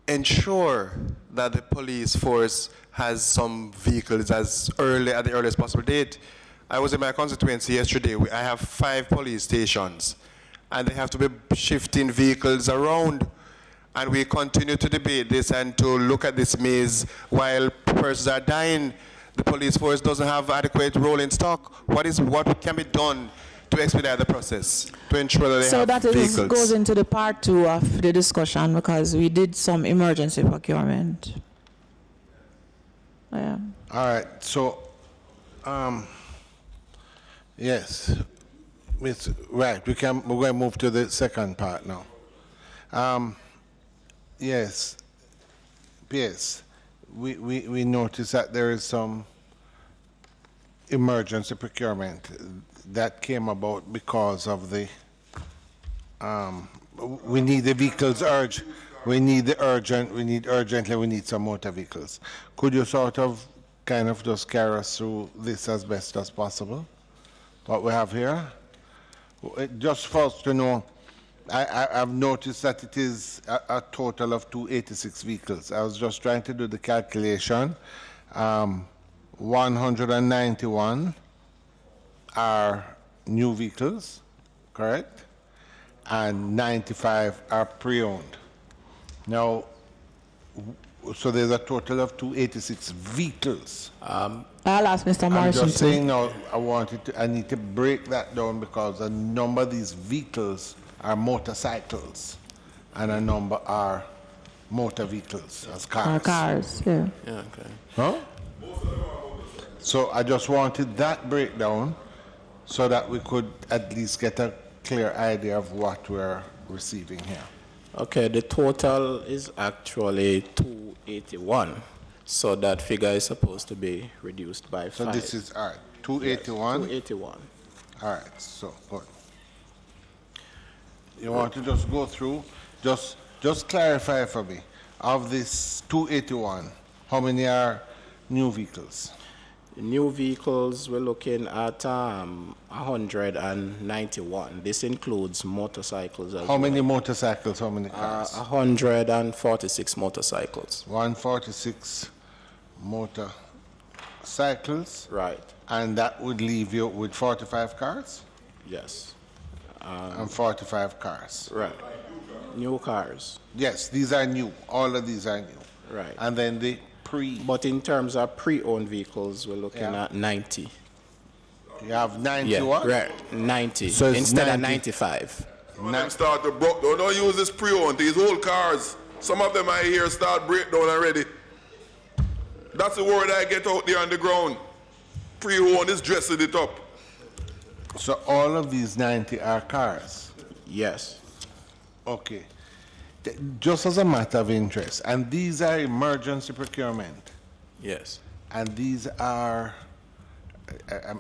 ensure that the police force has some vehicles as early at the earliest possible date? I was in my constituency yesterday. I have 5 police stations, and they have to be shifting vehicles around. And we continue to debate this and to look at this maze while persons are dying. The police force doesn't have adequate rolling stock. What can be done to expedite the process to ensure that they have vehicles? So that goes into the part 2 of the discussion, because we did some emergency procurement. Yeah. All right. So, yes, right. We're going to move to the second part now. Yes. Yes. We noticed that there is some emergency procurement that came about because of the we need the vehicles we need some motor vehicles. Could you sort of kind of just carry us through this as best as possible, what we have here? Just for us to know, I've noticed that it is a total of 286 vehicles. I was just trying to do the calculation. 191 are new vehicles, correct? And 95 are pre-owned. Now, so there's a total of 286 vehicles. I'll ask Mr. Morrison. I'm just saying now, I need to break that down, because a number of these vehicles are motorcycles, and a number are motor vehicles as cars. Cars, yeah. Yeah, okay. Huh? So I just wanted that breakdown so that we could at least get a clear idea of what we're receiving here. Okay, the total is actually 281. So that figure is supposed to be reduced by 5. So this is, all right, 281? Yes, 281. All right, so good. You want to just go through, just clarify for me, of this 281, how many are new vehicles? New vehicles, we're looking at 191. This includes motorcycles as well. How many motorcycles, how many cars? 146 motorcycles. 146 motorcycles. Right. And that would leave you with 45 cars? Yes. And 45 cars. Right. New cars. Yes, these are new. All of these are new. Right. And then the But in terms of pre-owned vehicles, we're looking at 90. You have 90 yeah, what? Right, 90 so instead of 95. Start to broke down. Don't use this pre-owned. These old cars, some of them I hear start breakdown already. That's the word I get out there on the ground. Pre-owned is dressing it up. So all of these 90 are cars? Yes. Okay. Just as a matter of interest, and these are emergency procurement, Yes. and these are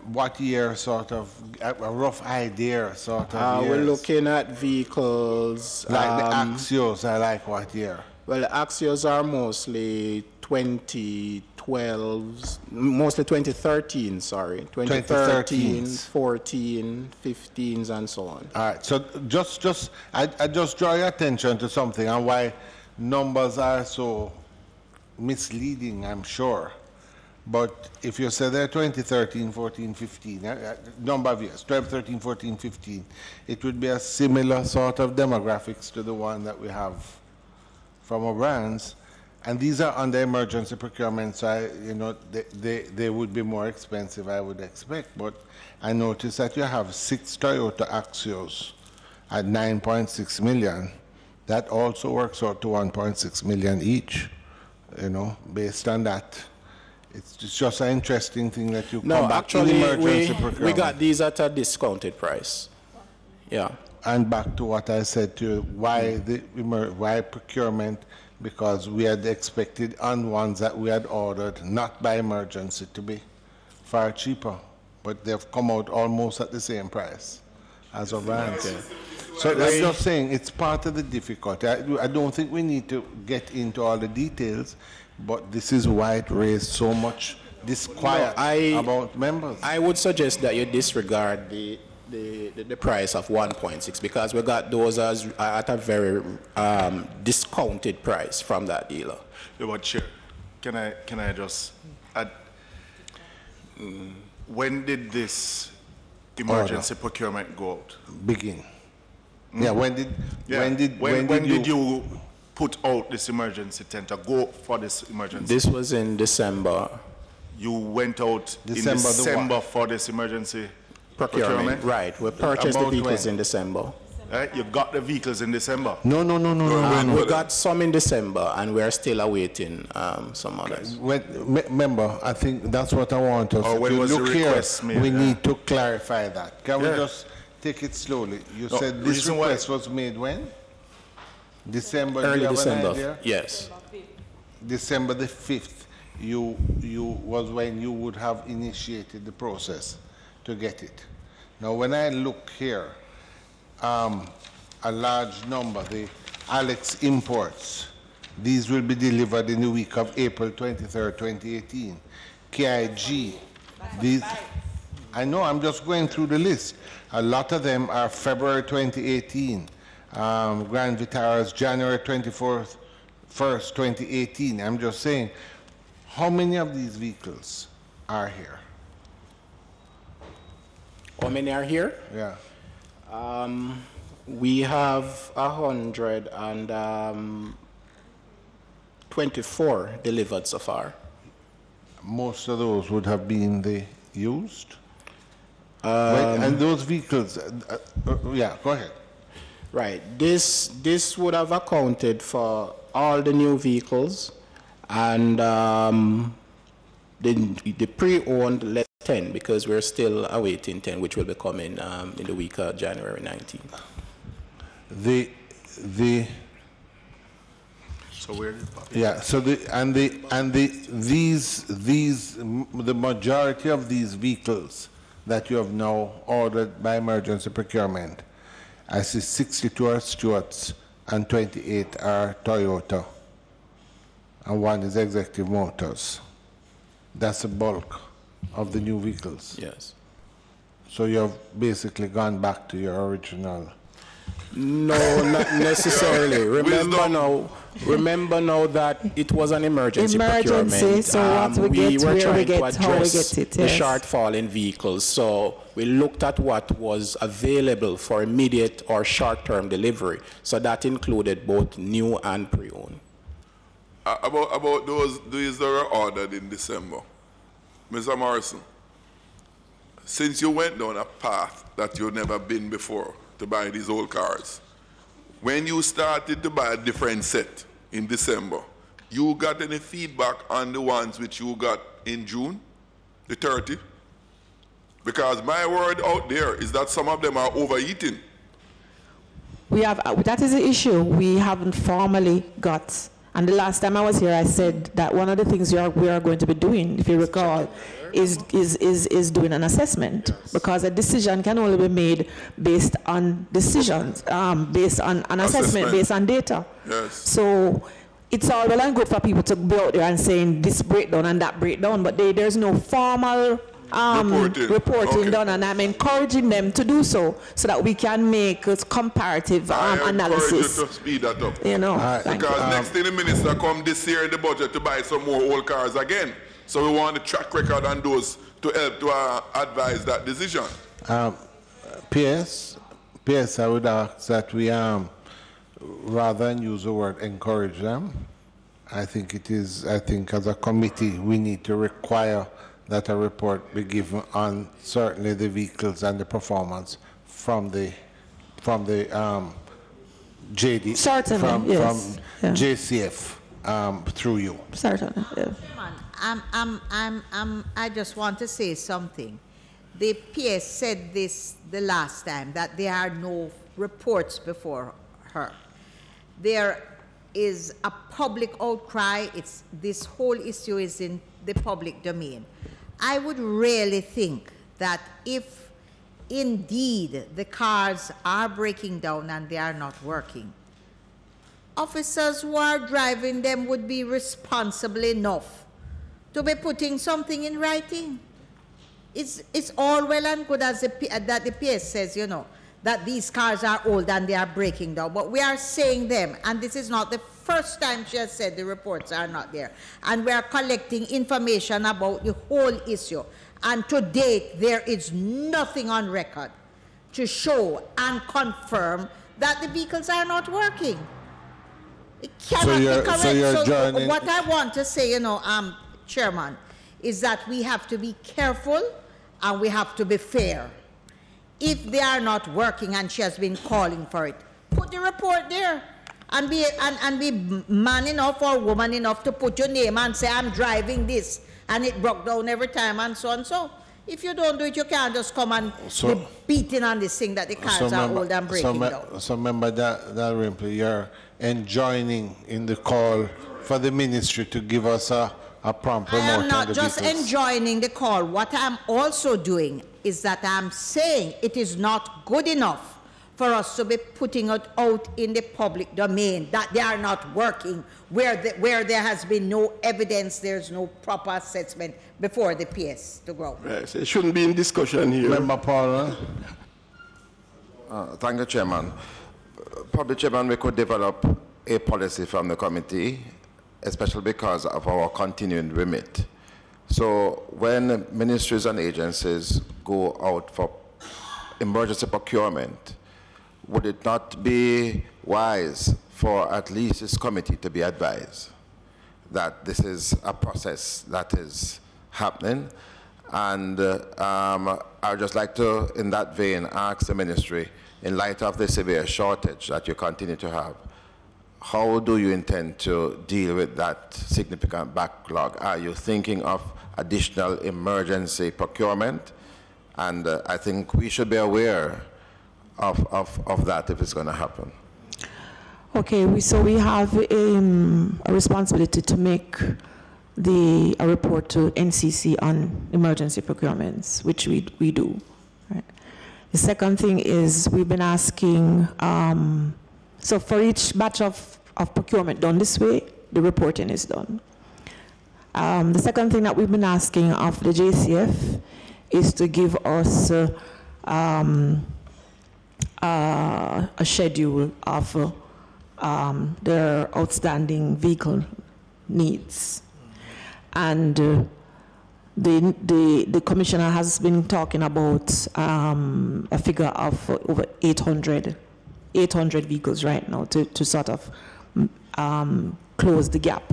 what year, sort of, a rough idea, sort of We're years? looking at vehicles. Like the Axios are like what year? Well, the Axios are mostly 2012, mostly 2013, sorry. 2013, 14, 15s, and so on. All right, so I just draw your attention to something and why numbers are so misleading, I'm sure. But if you say they're 2013, 14, 15, number of years, 12, 13, 14, 15, it would be a similar sort of demographics to the one that we have from our brands. And these are under emergency procurement, so they would be more expensive, I would expect. But I noticed that you have 6 Toyota Axios at 9.6 million. That also works out to 1.6 million each, based on that. It's just an interesting thing that you come back to emergency procurement. We got these at a discounted price. Yeah. And back to what I said to you, why procurement? Because we had expected on ones that we had ordered, not by emergency, to be far cheaper. But they've come out almost at the same price as our brands. So I'm just saying, it's part of the difficulty. I don't think we need to get into all the details, but this is why it raised so much disquiet about members. I would suggest that you disregard the price of 1.6 because we got those at a very discounted price from that dealer. Yeah, but Chair, can I just add? When did this emergency procurement go out? Begin. Yeah, when did you put out this emergency tender, go for this emergency? This was in December. You went out in December for this emergency procurement? Right, we purchased the vehicles in December. Right, you got the vehicles in December? No. We got some in December and we're still awaiting some others. Remember, I think that's what I want us to look here. We need to clarify that. Can we just take it slowly? You said this request was made when? December. Early December. Yes. December the 5th. You was when you would have initiated the process to get it. Now, when I look here, a large number, the Alex imports, these will be delivered in the week of April 23rd, 2018. KIG, these, I know, I'm just going through the list. A lot of them are February 2018. Grand Vitara's January 1st, 2018. I'm just saying, how many of these vehicles are here? How many are here? Yeah. We have 124 delivered so far. Most of those would have been the used? And those vehicles, yeah, go ahead. Right. This would have accounted for all the new vehicles and the pre-owned less 10 because we're still awaiting 10, which will be coming in the week of January 19th. So where? Yeah. So the majority of these vehicles that you have now ordered by emergency procurement, I see 62 are Stewart's and 28 are Toyota, and 1 is Executive Motors. That's the bulk of the new vehicles. Yes. So you have basically gone back to your original. No, not necessarily. Remember now that it was an emergency procurement. So what we get, were where trying we get, to how we address get it. the shortfall in vehicles. So we looked at what was available for immediate or short-term delivery. So that included both new and pre-owned. About these that were ordered in December, Mr. Morrison, since you went down a path that you've never been before to buy these old cars, when you started to buy a different set in December, you got any feedback on the ones which you got in June, the 30? Because my word out there is that some of them are overeating. We have, that is the issue. We haven't formally got, and the last time I was here, I said that one of the things we are going to be doing, if you recall, is doing an assessment, because a decision can only be made based on decisions, based on an assessment, based on data. Yes. So it's all well and good for people to be out there and saying this breakdown and that breakdown, but there's no formal reporting done, and I'm encouraging them to do so that we can make a comparative analysis. I encourage you to speed that up. You know, because next thing the minister come this year in the budget to buy some more old cars again. So we want the track record on those to help to advise that decision. PS, I would ask that we rather than use the word encourage them. I think as a committee we need to require that a report be given on certainly the vehicles and the performance from the JD, certainly, yes. from JCF through you. Certainly, yeah. I just want to say something. The PS said this the last time, that there are no reports before her. There is a public outcry. This whole issue is in the public domain. I would really think that if indeed the cars are breaking down and they are not working, officers who are driving them would be responsible enough to be putting something in writing. It's all well and good as that the PS says, you know, that these cars are old and they are breaking down. But we are saying them, and this is not the first time she has said the reports are not there. And we are collecting information about the whole issue. And to date, there is nothing on record to show and confirm that the vehicles are not working. It cannot be correct. So what I want to say, you know, Chairman, is that we have to be careful and we have to be fair. If they are not working and she has been calling for it, put the report there and be man enough or woman enough to put your name and say, I'm driving this and it broke down every time and so and so. If you don't do it, you can't just come and be beating on this thing that the cars are old and breaking down. So remember that Rimply, you're enjoining in the call for the ministry to give us a prompt report. I am not just enjoining the call. What I'm also doing is that I'm saying it is not good enough for us to be putting it out in the public domain that they are not working, where there has been no evidence, there's no proper assessment before the PS to grow. Yes, it shouldn't be in discussion here. Member Paula. Thank you, Chairman. Probably, Chairman, we could develop a policy from the committee, especially because of our continuing remit. So when ministries and agencies go out for emergency procurement, would it not be wise for at least this committee to be advised that this is a process that is happening? And I would just like to, in that vein, ask the ministry, in light of the severe shortage that you continue to have, how do you intend to deal with that significant backlog? Are you thinking of additional emergency procurement? And I think we should be aware of that if it's going to happen. Okay, so we have a responsibility to make a report to NCC on emergency procurements, which we do. Right. The second thing is we've been asking, so for each batch of procurement done this way, the reporting is done. The second thing that we've been asking of the JCF is to give us a schedule of their outstanding vehicle needs. And the commissioner has been talking about a figure of over 800 vehicles right now to sort of close the gap.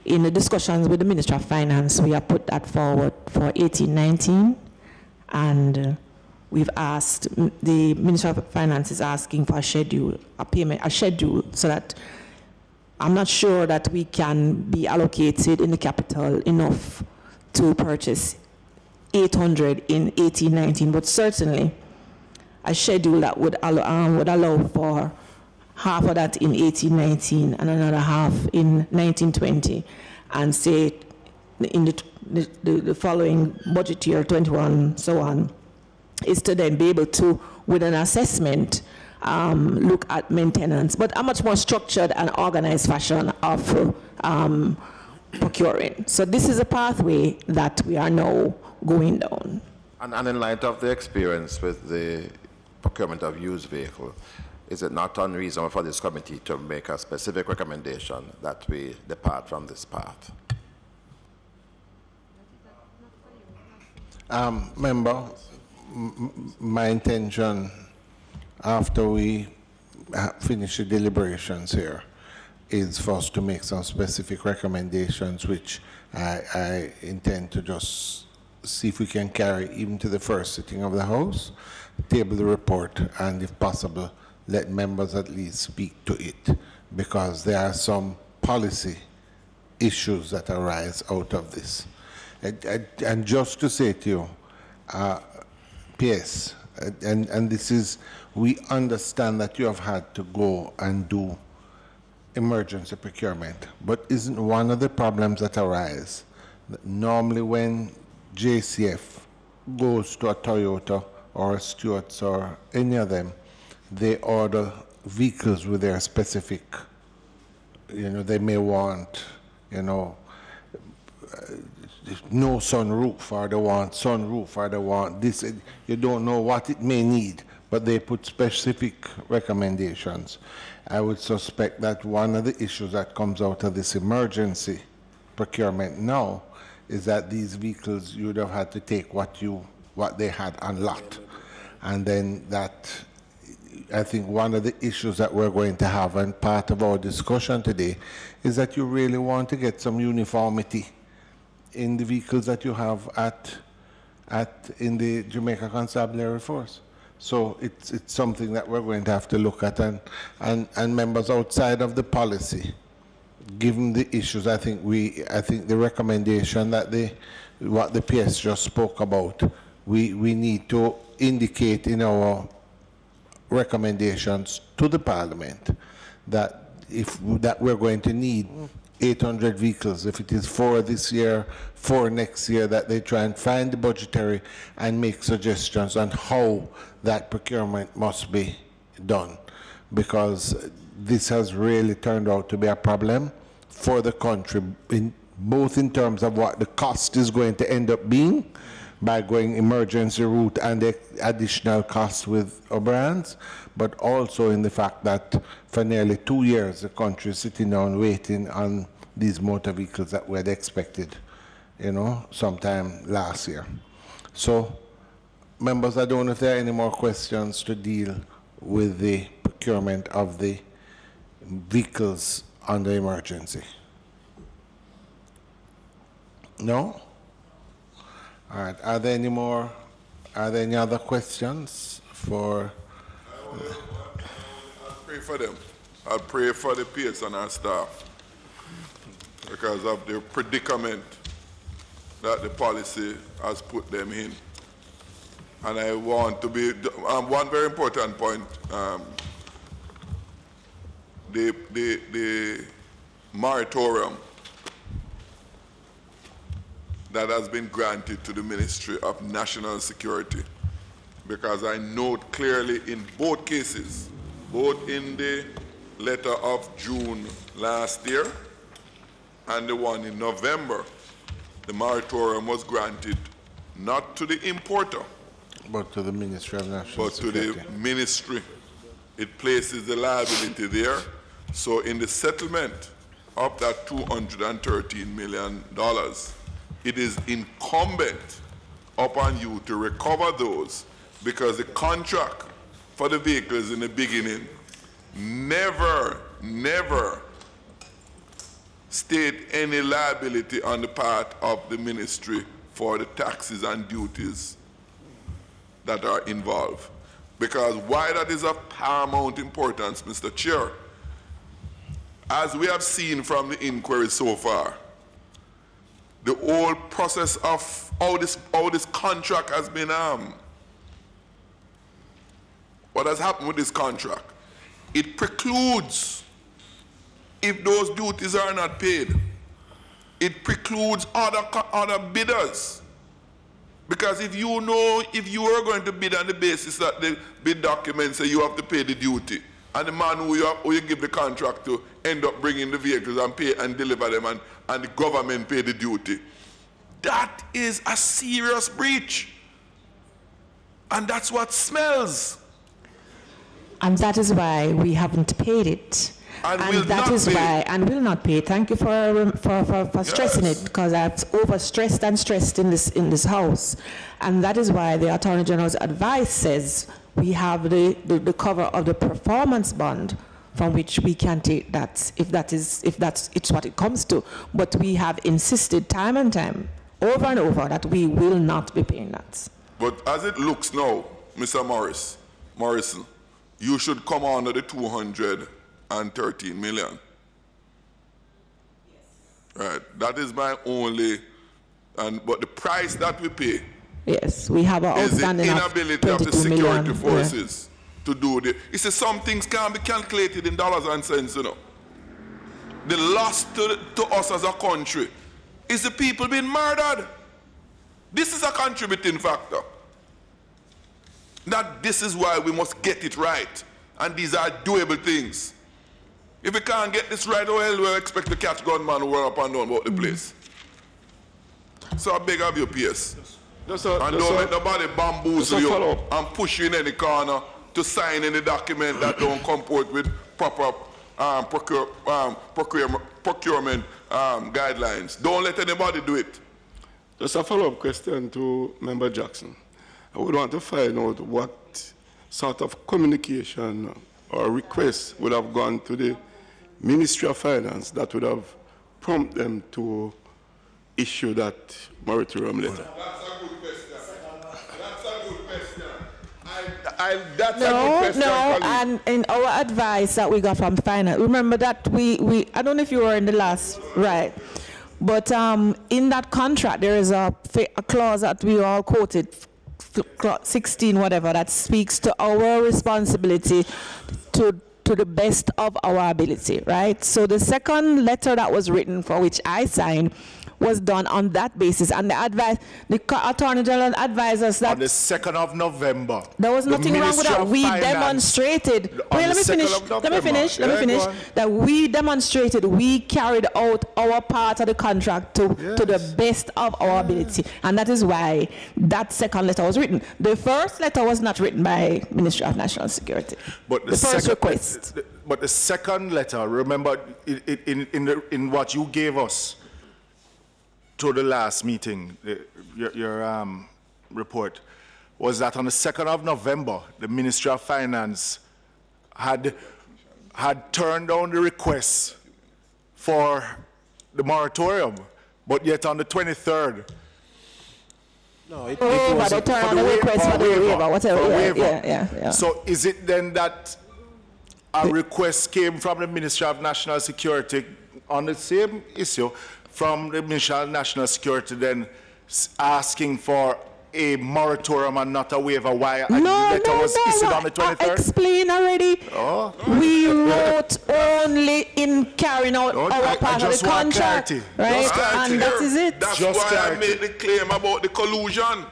In the discussions with the Minister of Finance, we have put that forward for 18-19, and we've asked, the Minister of Finance is asking for a schedule, a schedule, so that I'm not sure that we can be allocated in the capital enough to purchase 800 in 18-19, but certainly a schedule that would allow for half of that in 18-19 and another half in 19-20, and say in the following budget year, 21, so on, is to then be able to, with an assessment, look at maintenance, but a much more structured and organized fashion of procuring. So this is a pathway that we are now going down. And in light of the experience with the procurement of used vehicle, is it not unreasonable for this committee to make a specific recommendation that we depart from this path? Member, my intention after we finish the deliberations here is for us to make some specific recommendations, which I intend to just see if we can carry even to the first sitting of the House, table the report, and if possible, let members at least speak to it, because there are some policy issues that arise out of this. And just to say to you, PS, and this is, we understand that you have had to go and do emergency procurement, but isn't one of the problems that arise that normally when JCF goes to a Toyota or a Stewart's or any of them, they order vehicles with their specific, they may want, no sunroof, or they want sunroof, or they want this. You don't know what it may need, but they put specific recommendations. I would suspect that one of the issues that comes out of this emergency procurement now is that these vehicles, you would have had to take what they had unlocked. And then that, I think one of the issues that we're going to have, and part of our discussion today, is that you really want to get some uniformity in the vehicles that you have in the Jamaica Constabulary Force. So it's something that we're going to have to look at, and members outside of the policy, given the issues, I think the recommendation that what the PS just spoke about, we need to indicate in our recommendations to the Parliament that we're going to need 800 vehicles. If it is 4 this year, 4 next year, that they try and find the budgetary and make suggestions on how that procurement must be done, because this has really turned out to be a problem for the country, both in terms of what the cost is going to end up being by going emergency route and the additional costs with O'Brien's, but also in the fact that for nearly 2 years the country is sitting down waiting on these motor vehicles that we had expected, sometime last year. So, members, I don't know if there are any more questions to deal with the procurement of the vehicles under emergency. No? All right. Are there any other questions for? I'll pray for them. I'll pray for the PS and our staff because of the predicament that the policy has put them in. And I want to be, one very important point, the moratorium that has been granted to the Ministry of National Security, because I note clearly in both cases, both in the letter of June last year and the one in November, the moratorium was granted not to the importer, but to the Ministry of National Security. But to the ministry. It places the liability there. So in the settlement of that $213 million, it is incumbent upon you to recover those, because the contract for the vehicles in the beginning never state any liability on the part of the ministry for the taxes and duties that are involved. Because why that is of paramount importance, Mr. Chair, as we have seen from the inquiry so far, the whole process of how this contract has been what has happened with this contract, it precludes, if those duties are not paid, it precludes other bidders. Because if you know, if you are going to bid on the basis that the bid documents say you have to pay the duty, and the man who you give the contract to end up bringing the vehicles and pay and deliver them, and the government pay the duty, that is a serious breach. And that's what smells. And that is why we haven't paid it. And that is why, and will not pay. Thank you for stressing it, because I've overstressed and stressed in this house. And that is why the Attorney General's advice says we have the cover of the performance bond from which we can take that, if it's what it comes to. But we have insisted time and time, over and over, that we will not be paying that. But as it looks now, Mr. Morrison, you should come under the 213 million. Yes. Right. That is my only, but the price that we pay. Yes, we have our outstanding is the inability of the security forces to do it. You see, some things can be calculated in dollars and cents, you know. The loss to us as a country is the people being murdered. This is a contributing factor. That this is why we must get it right. And these are doable things. If we can't get this right, well, we expect to catch gunman who run up and down about the place. So I beg of you, PS. And don't let nobody bamboozle you and push you in any corner to sign any document that don't comport with proper procurement guidelines. Don't let anybody do it. Just a follow-up question to Member Jackson. I would want to find out what sort of communication or request would have gone to the Ministry of Finance that would have prompted them to issue that moratorium letter. That's a good question. That's a good question. And in our advice that we got from Finance, remember that we I don't know if you were in the last, right, but in that contract there is a clause that we all quoted, 16 whatever, that speaks to our responsibility to the best of our ability, right? So the second letter that was written, for which I signed, was done on that basis, and the Attorney General advised us that on the 2nd of November, there was nothing wrong with that. We demonstrated. Wait, let me finish. That we demonstrated, we carried out our part of the contract to the best of our ability, and that is why that second letter was written. The first letter was not written by Ministry of National Security. But the first request. But the second letter, remember, in what you gave us to the last meeting, your report, was that on the 2nd of November, the Ministry of Finance had turned down the request for the moratorium, but yet on the 23rd, no, it was they turned down the request for the waiver, whatever. Yeah. So is it then that a request came from the Ministry of National Security on the same issue, from the Ministry of National Security, then asking for a moratorium and not a waiver? Why the letter was issued on the 23rd? I explained already. Oh. We wrote only in carrying out our part of the contract. Right? And that is it. That's why I made the claim about the collusion.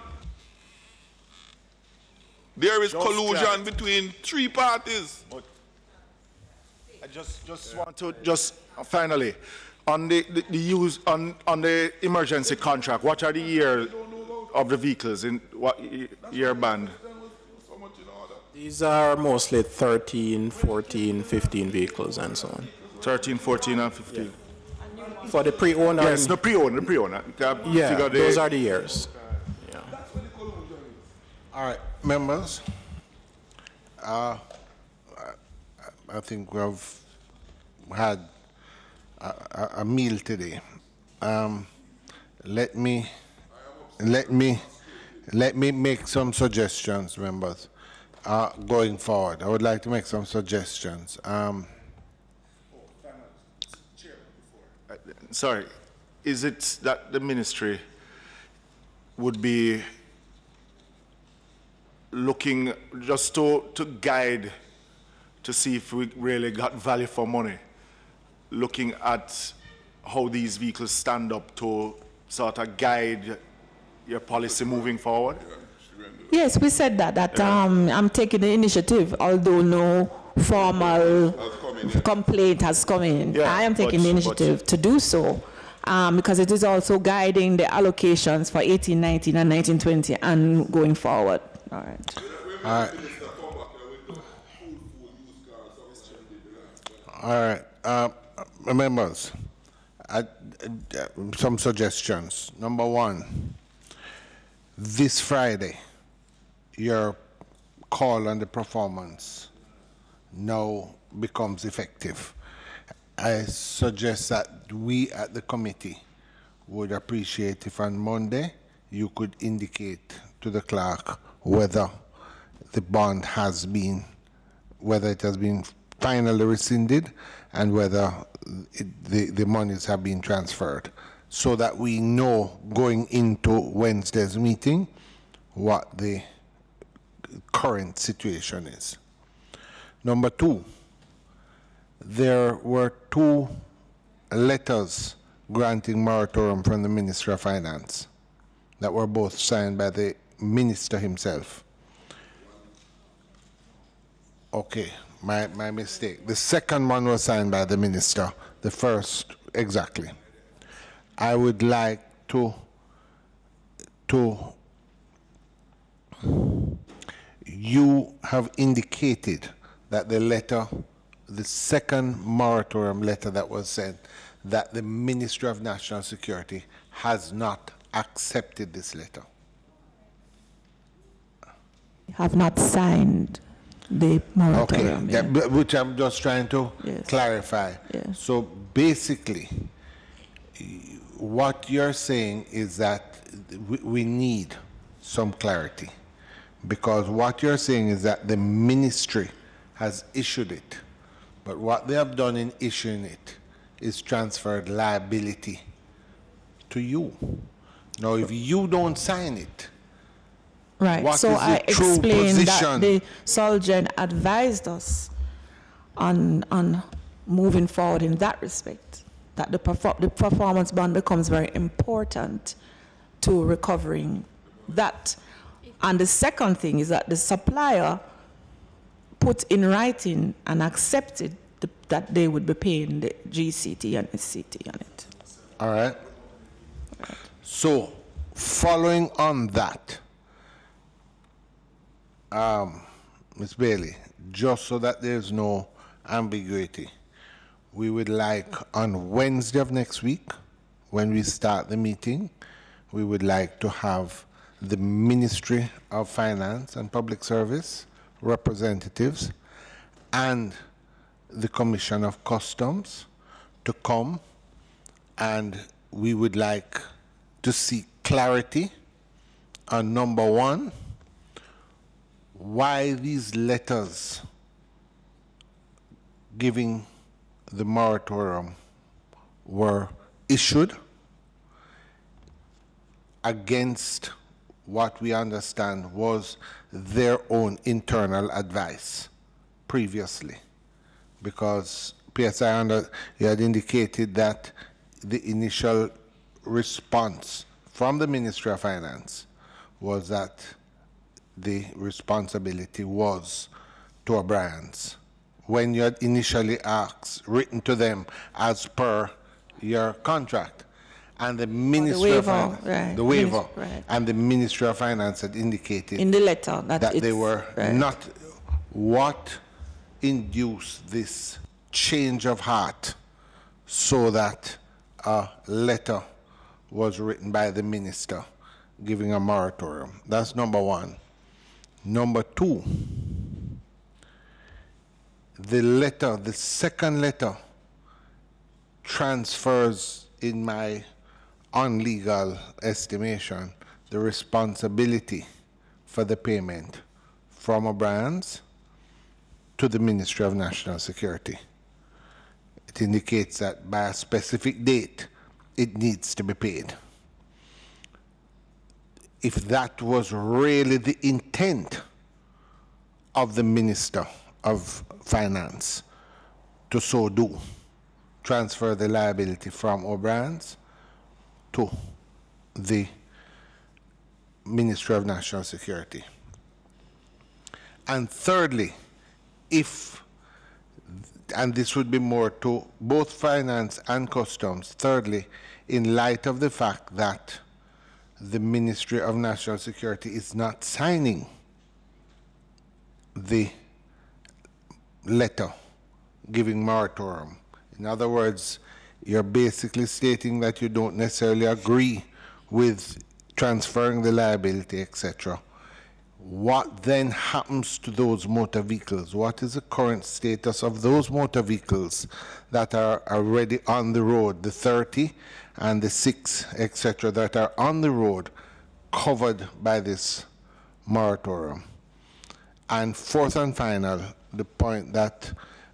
There is collusion between three parties. But I just want to finally, on the use on the emergency contract, what are the year of the vehicles, in what year band? These are mostly 13, 14, 15 vehicles and so on. 13, 14, and 15. Yeah. For the pre-owner? Yes, the pre-owner. Yeah, those are the years. Yeah. All right, members. I think we have had a meal today. Let me make some suggestions, members. Going forward, I would like to make some suggestions. Sorry, is it that the ministry would be looking just to guide, to see if we really got value for money, looking at how these vehicles stand up to sort of guide your policy moving forward? Yes, we said that I'm taking the initiative, although no formal complaint has come in. Yeah, I am taking the initiative to do so because it is also guiding the allocations for 1819 and 1920 and going forward. All right. All right. Members, some suggestions. Number one, this Friday, your call on the performance now becomes effective. I suggest that we at the committee would appreciate if on Monday you could indicate to the clerk whether the bond has been, whether it has been finally rescinded and whether the monies have been transferred, so that we know going into Wednesday's meeting what the current situation is. Number two, there were 2 letters granting moratorium from the Ministry of Finance that were both signed by the minister himself. Okay, my mistake. The second one was signed by the minister, the first, exactly. I would like to you have indicated that the letter, the second moratorium letter that was sent, that the Ministry of National Security has not accepted this letter. Have not signed the moratorium. Okay, yeah, which I'm just trying to clarify. Yes. So basically, what you're saying is that we need some clarity, because what you're saying is that the ministry has issued it, but what they have done in issuing it is transferred liability to you. Now, if you don't sign it, right. What so is the I true explained position? that the Solgen advised us on moving forward in that respect, that the performance bond becomes very important to recovering that. And the second thing is that the supplier put in writing and accepted that they would be paying the GCT and SCT on it. All right. So, following on that, Ms. Bailey, just so that there's no ambiguity, we would like on Wednesday of next week, when we start the meeting, we would like to have the Ministry of Finance and Public Service representatives and the Commission of Customs to come, and we would like to see clarity on, number one, why these letters giving the moratorium were issued against what we understand was their own internal advice previously. Because PSI you had indicated that the initial response from the Ministry of Finance was that the responsibility was to O'Brien's. When you had initially written to them as per your contract, and the Ministry of Finance, right. the waiver, Right. and the Ministry of Finance had indicated In the letter that they were right. not. What induced this change of heart so that a letter was written by the minister giving a moratorium? That's number one. Number two, the letter, the second letter, transfers, in my unlegal estimation, the responsibility for the payment from O'Brien's to the Ministry of National Security. It indicates that by a specific date, it needs to be paid. If that was really the intent of the Minister of Finance to so do, transfer the liability from O'Brien's to the Ministry of National Security. And thirdly, if, and this would be more to both finance and customs, thirdly, in light of the fact that the Ministry of National Security is not signing the letter giving moratorium. In other words, you're basically stating that you don't necessarily agree with transferring the liability, etc. What then happens to those motor vehicles? What is the current status of those motor vehicles that are already on the road, the 30 and the 6, etc., that are on the road covered by this moratorium? And fourth and final, the point that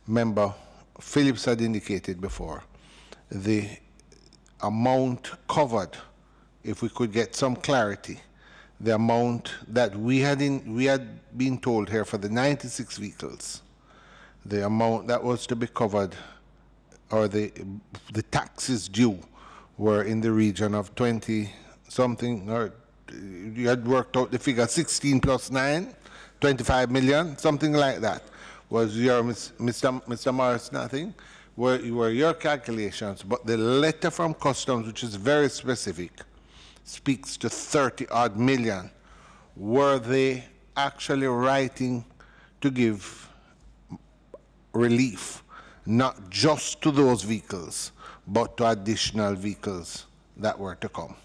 Member Phillips had indicated before, the amount covered, if we could get some clarity, the amount that we had been told here for the 96 vehicles, the amount that was to be covered, or the taxes due, were in the region of 20 something, or you had worked out the figure 16 plus 9, 25 million, something like that. Was your Mr. Morris nothing? Were your calculations, but the letter from Customs, which is very specific, speaks to 30-odd million. Were they actually writing to give relief, not just to those vehicles, but to additional vehicles that were to come?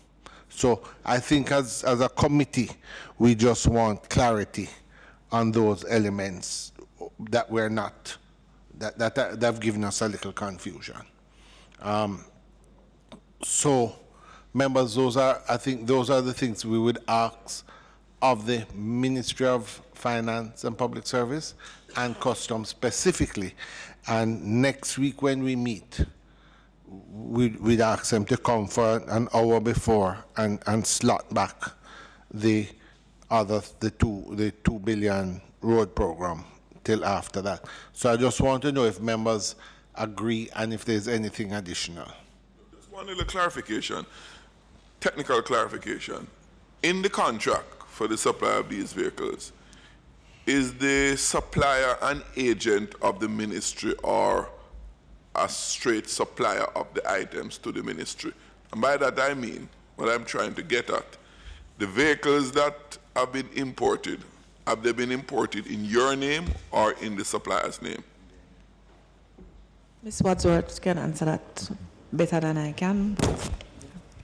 So I think as a committee, we just want clarity on those elements that we're not, that have given us a little confusion. So, members, I think those are the things we would ask of the Ministry of Finance and Public Service and Customs specifically. And next week when we meet, we'd ask them to come for an hour before and slot back the 2 billion road program till after that. So I just want to know if members agree and if there's anything additional. Just one little clarification, technical clarification. In the contract for the supply of these vehicles, is the supplier an agent of the ministry or a straight supplier of the items to the ministry? And by that I mean, what I'm trying to get at, the vehicles that have been imported, have they been imported in your name or in the supplier's name? Ms. Wadsworth can answer that better than I can.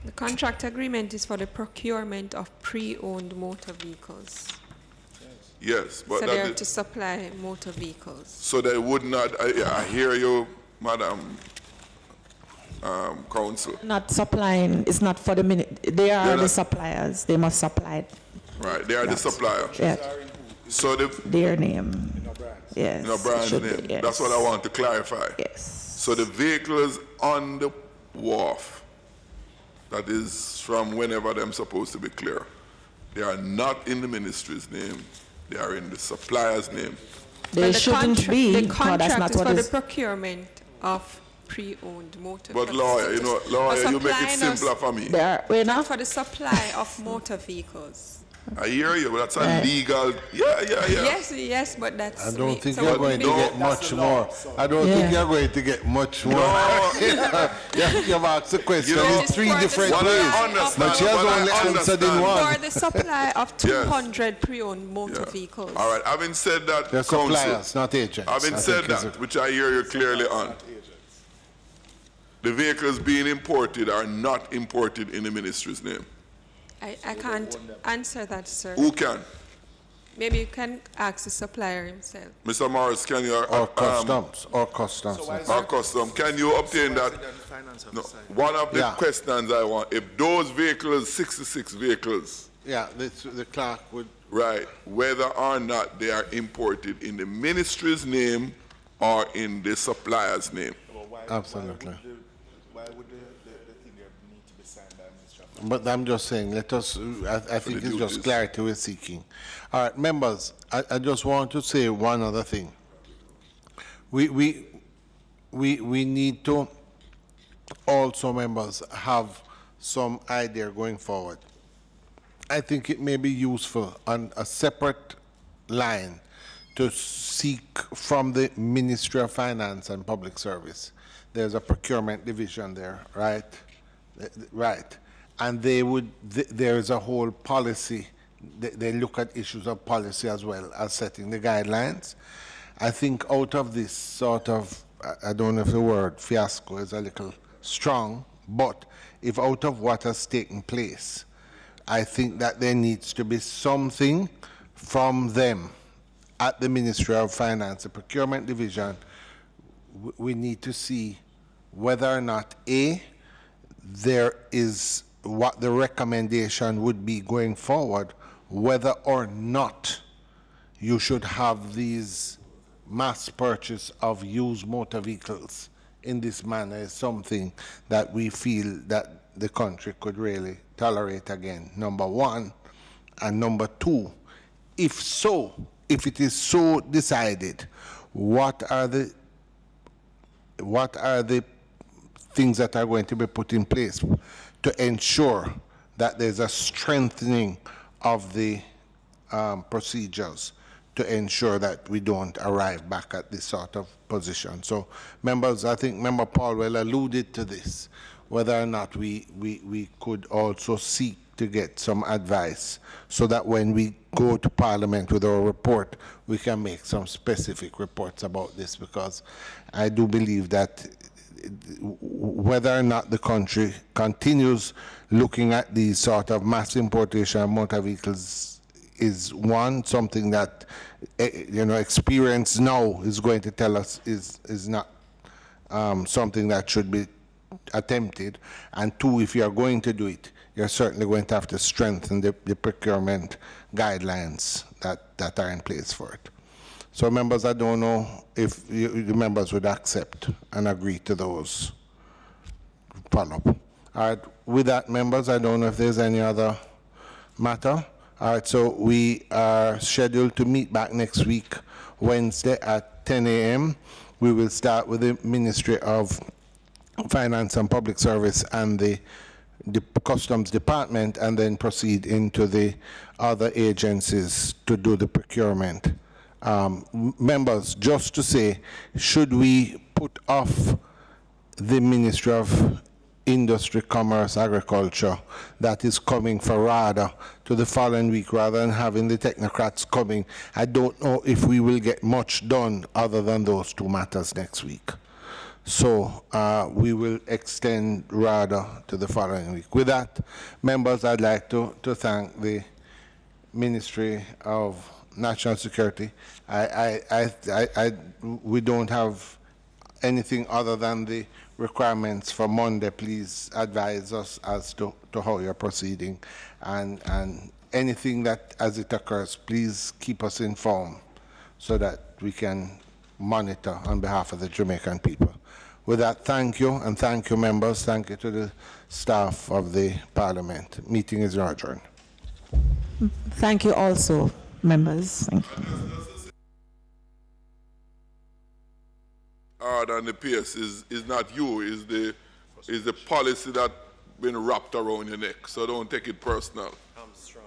The contract agreement is for the procurement of pre-owned motor vehicles. Yes, but so they have to supply motor vehicles. So they would not, I hear you, Madam Counsel. Not supplying, it's not for the minute. They are the suppliers. They must supply it. Right, they are the supplier. Yes. So their name. Yes. In O'Brien's name. Yes. That's what I want to clarify. Yes. So the vehicles on the wharf, that is from whenever they're supposed to be clear, they are not in the ministry's name. They are in the supplier's name. They shouldn't be. The contract is for the procurement of pre-owned motor vehicles. But lawyer, you make it simpler for me. We're not for the supply of motor vehicles. I hear you, but that's a legal, yeah. Yes, but that's... I don't think you're going to get much more. I don't think you're going to get much more. You've asked the question in 3 different ways, but she has only answered in one. For the supply of 200 pre-owned motor vehicles. All right, having said that, they're suppliers, not agents. Having said that, which I hear you clearly on, the vehicles being imported are not imported in the ministry's name. I can't answer that, sir. Who can? Maybe you can ask the supplier himself. Mr. Morris, can you... Or customs. Or customs. Or customs. Can you obtain that? No. One of the questions I want, if those vehicles, 66 vehicles... Yeah, the clerk would... Right, whether or not they are imported in the ministry's name or in the supplier's name. Absolutely. Why would the thing there need to be signed by Minister of But I'm just saying, let us, I think it's just clarity we're seeking. All right, members, I just want to say one other thing. We need to also, members, have some idea going forward. I think it may be useful on a separate line to seek from the Ministry of Finance and Public Service. There's a procurement division there, right? Right. And they would, there's a whole policy, they look at issues of policy as well as setting the guidelines. I think out of this sort of, I don't know if the word fiasco is a little strong, but if out of what has taken place, I think that there needs to be something from them at the Ministry of Finance, the Procurement Division. We need to see whether or not, A, there is what the recommendation would be going forward, whether or not you should have these mass purchase of used motor vehicles in this manner is something that we feel that the country could really tolerate again, number one. And number two, if so, if it is so decided, what are the things that are going to be put in place to ensure that there's a strengthening of the procedures to ensure that we don't arrive back at this sort of position. So, members, I think Member Paulwell alluded to this, whether or not we could also seek to get some advice so that when we go to Parliament with our report, we can make some specific reports about this, because I do believe that whether or not the country continues looking at these sort of mass importation of motor vehicles is one, something that experience now is going to tell us is not something that should be attempted, and two, if you are going to do it, you're certainly going to have to strengthen the procurement guidelines that are in place for it. So, members, I don't know if the members would accept and agree to those follow-up. All right, with that, members, I don't know if there's any other matter. All right, so we are scheduled to meet back next week, Wednesday at 10 a.m. We will start with the Ministry of Finance and Public Service and the Customs Department, and then proceed into the other agencies to do the procurement. Members, just to say, should we put off the Ministry of Industry, Commerce, Agriculture that is coming for RADA to the following week rather than having the technocrats coming? I don't know if we will get much done other than those two matters next week. So we will extend RADA to the following week. With that, members, I'd like to thank the Ministry of National Security. We don't have anything other than the requirements for Monday. Please advise us as to how you're proceeding, and anything that as it occurs, please keep us informed so that we can monitor on behalf of the Jamaican people. With that, thank you, and thank you, members. Thank you to the staff of the Parliament. Meeting is adjourned. Thank you also, members. Thank you. And the PS is not you, is the policy that been wrapped around your neck. So don't take it personal.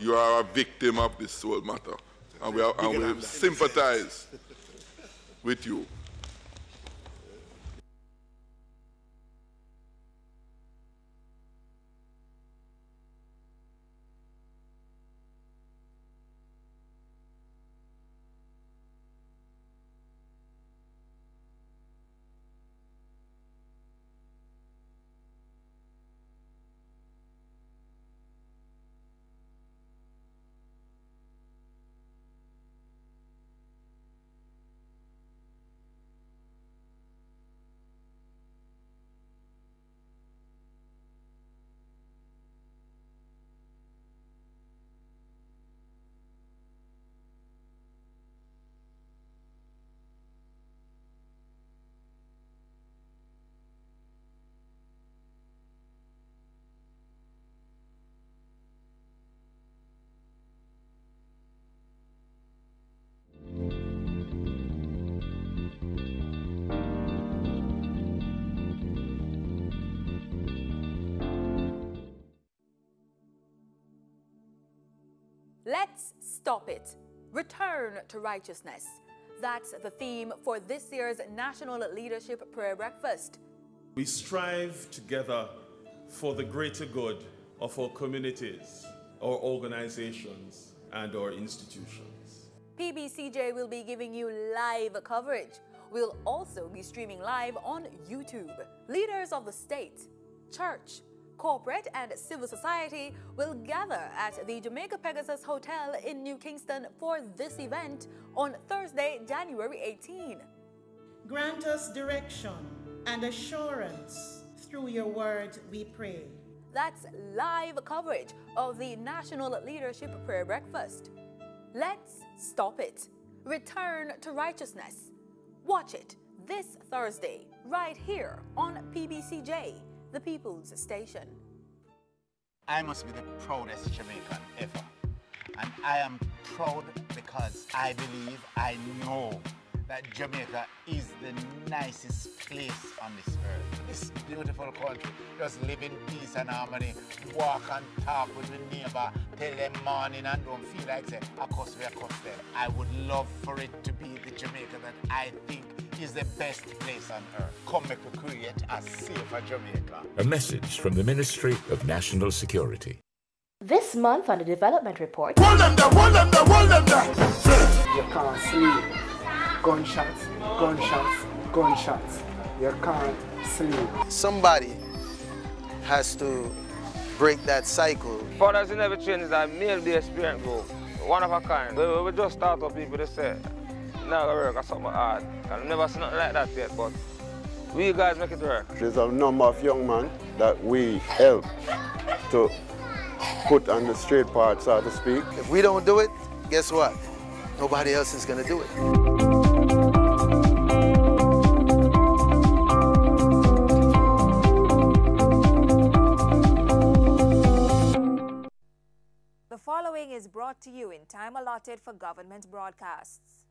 You are a victim of this whole matter, and we sympathize with you. Let's stop it. Return to righteousness. That's the theme for this year's National Leadership Prayer Breakfast. We strive together for the greater good of our communities, our organizations, and our institutions. PBCJ will be giving you live coverage. We'll also be streaming live on YouTube. Leaders of the state, church, corporate, and civil society will gather at the Jamaica Pegasus Hotel in New Kingston for this event on Thursday, January 18. Grant us direction and assurance through your word, we pray. That's live coverage of the National Leadership Prayer Breakfast. Let's stop it. Return to righteousness. Watch it this Thursday, right here on PBCJ, the People's Station. I must be the proudest Jamaican ever. And I am proud because I believe, I know that Jamaica is the nicest place on this earth. This beautiful country, just live in peace and harmony, walk and talk with your neighbor, tell them morning and don't feel like say, of course we are them. I would love for it to be the Jamaica that I think is the best place on earth. Come make we create a safer Jamaica. A message from the Ministry of National Security. This month on the Development Report. You can't sleep. Gunshots, gunshots, gunshots. You can't sleep. Somebody has to break that cycle. Fathers in every train is a male-based parent group, one of a kind. We just start up people to say, now work or something hard. I've never seen nothing like that yet, but we guys make it work. There's a number of young men that we help to put on the straight path, so to speak. If we don't do it, guess what? Nobody else is going to do it. The following is brought to you in time allotted for government broadcasts.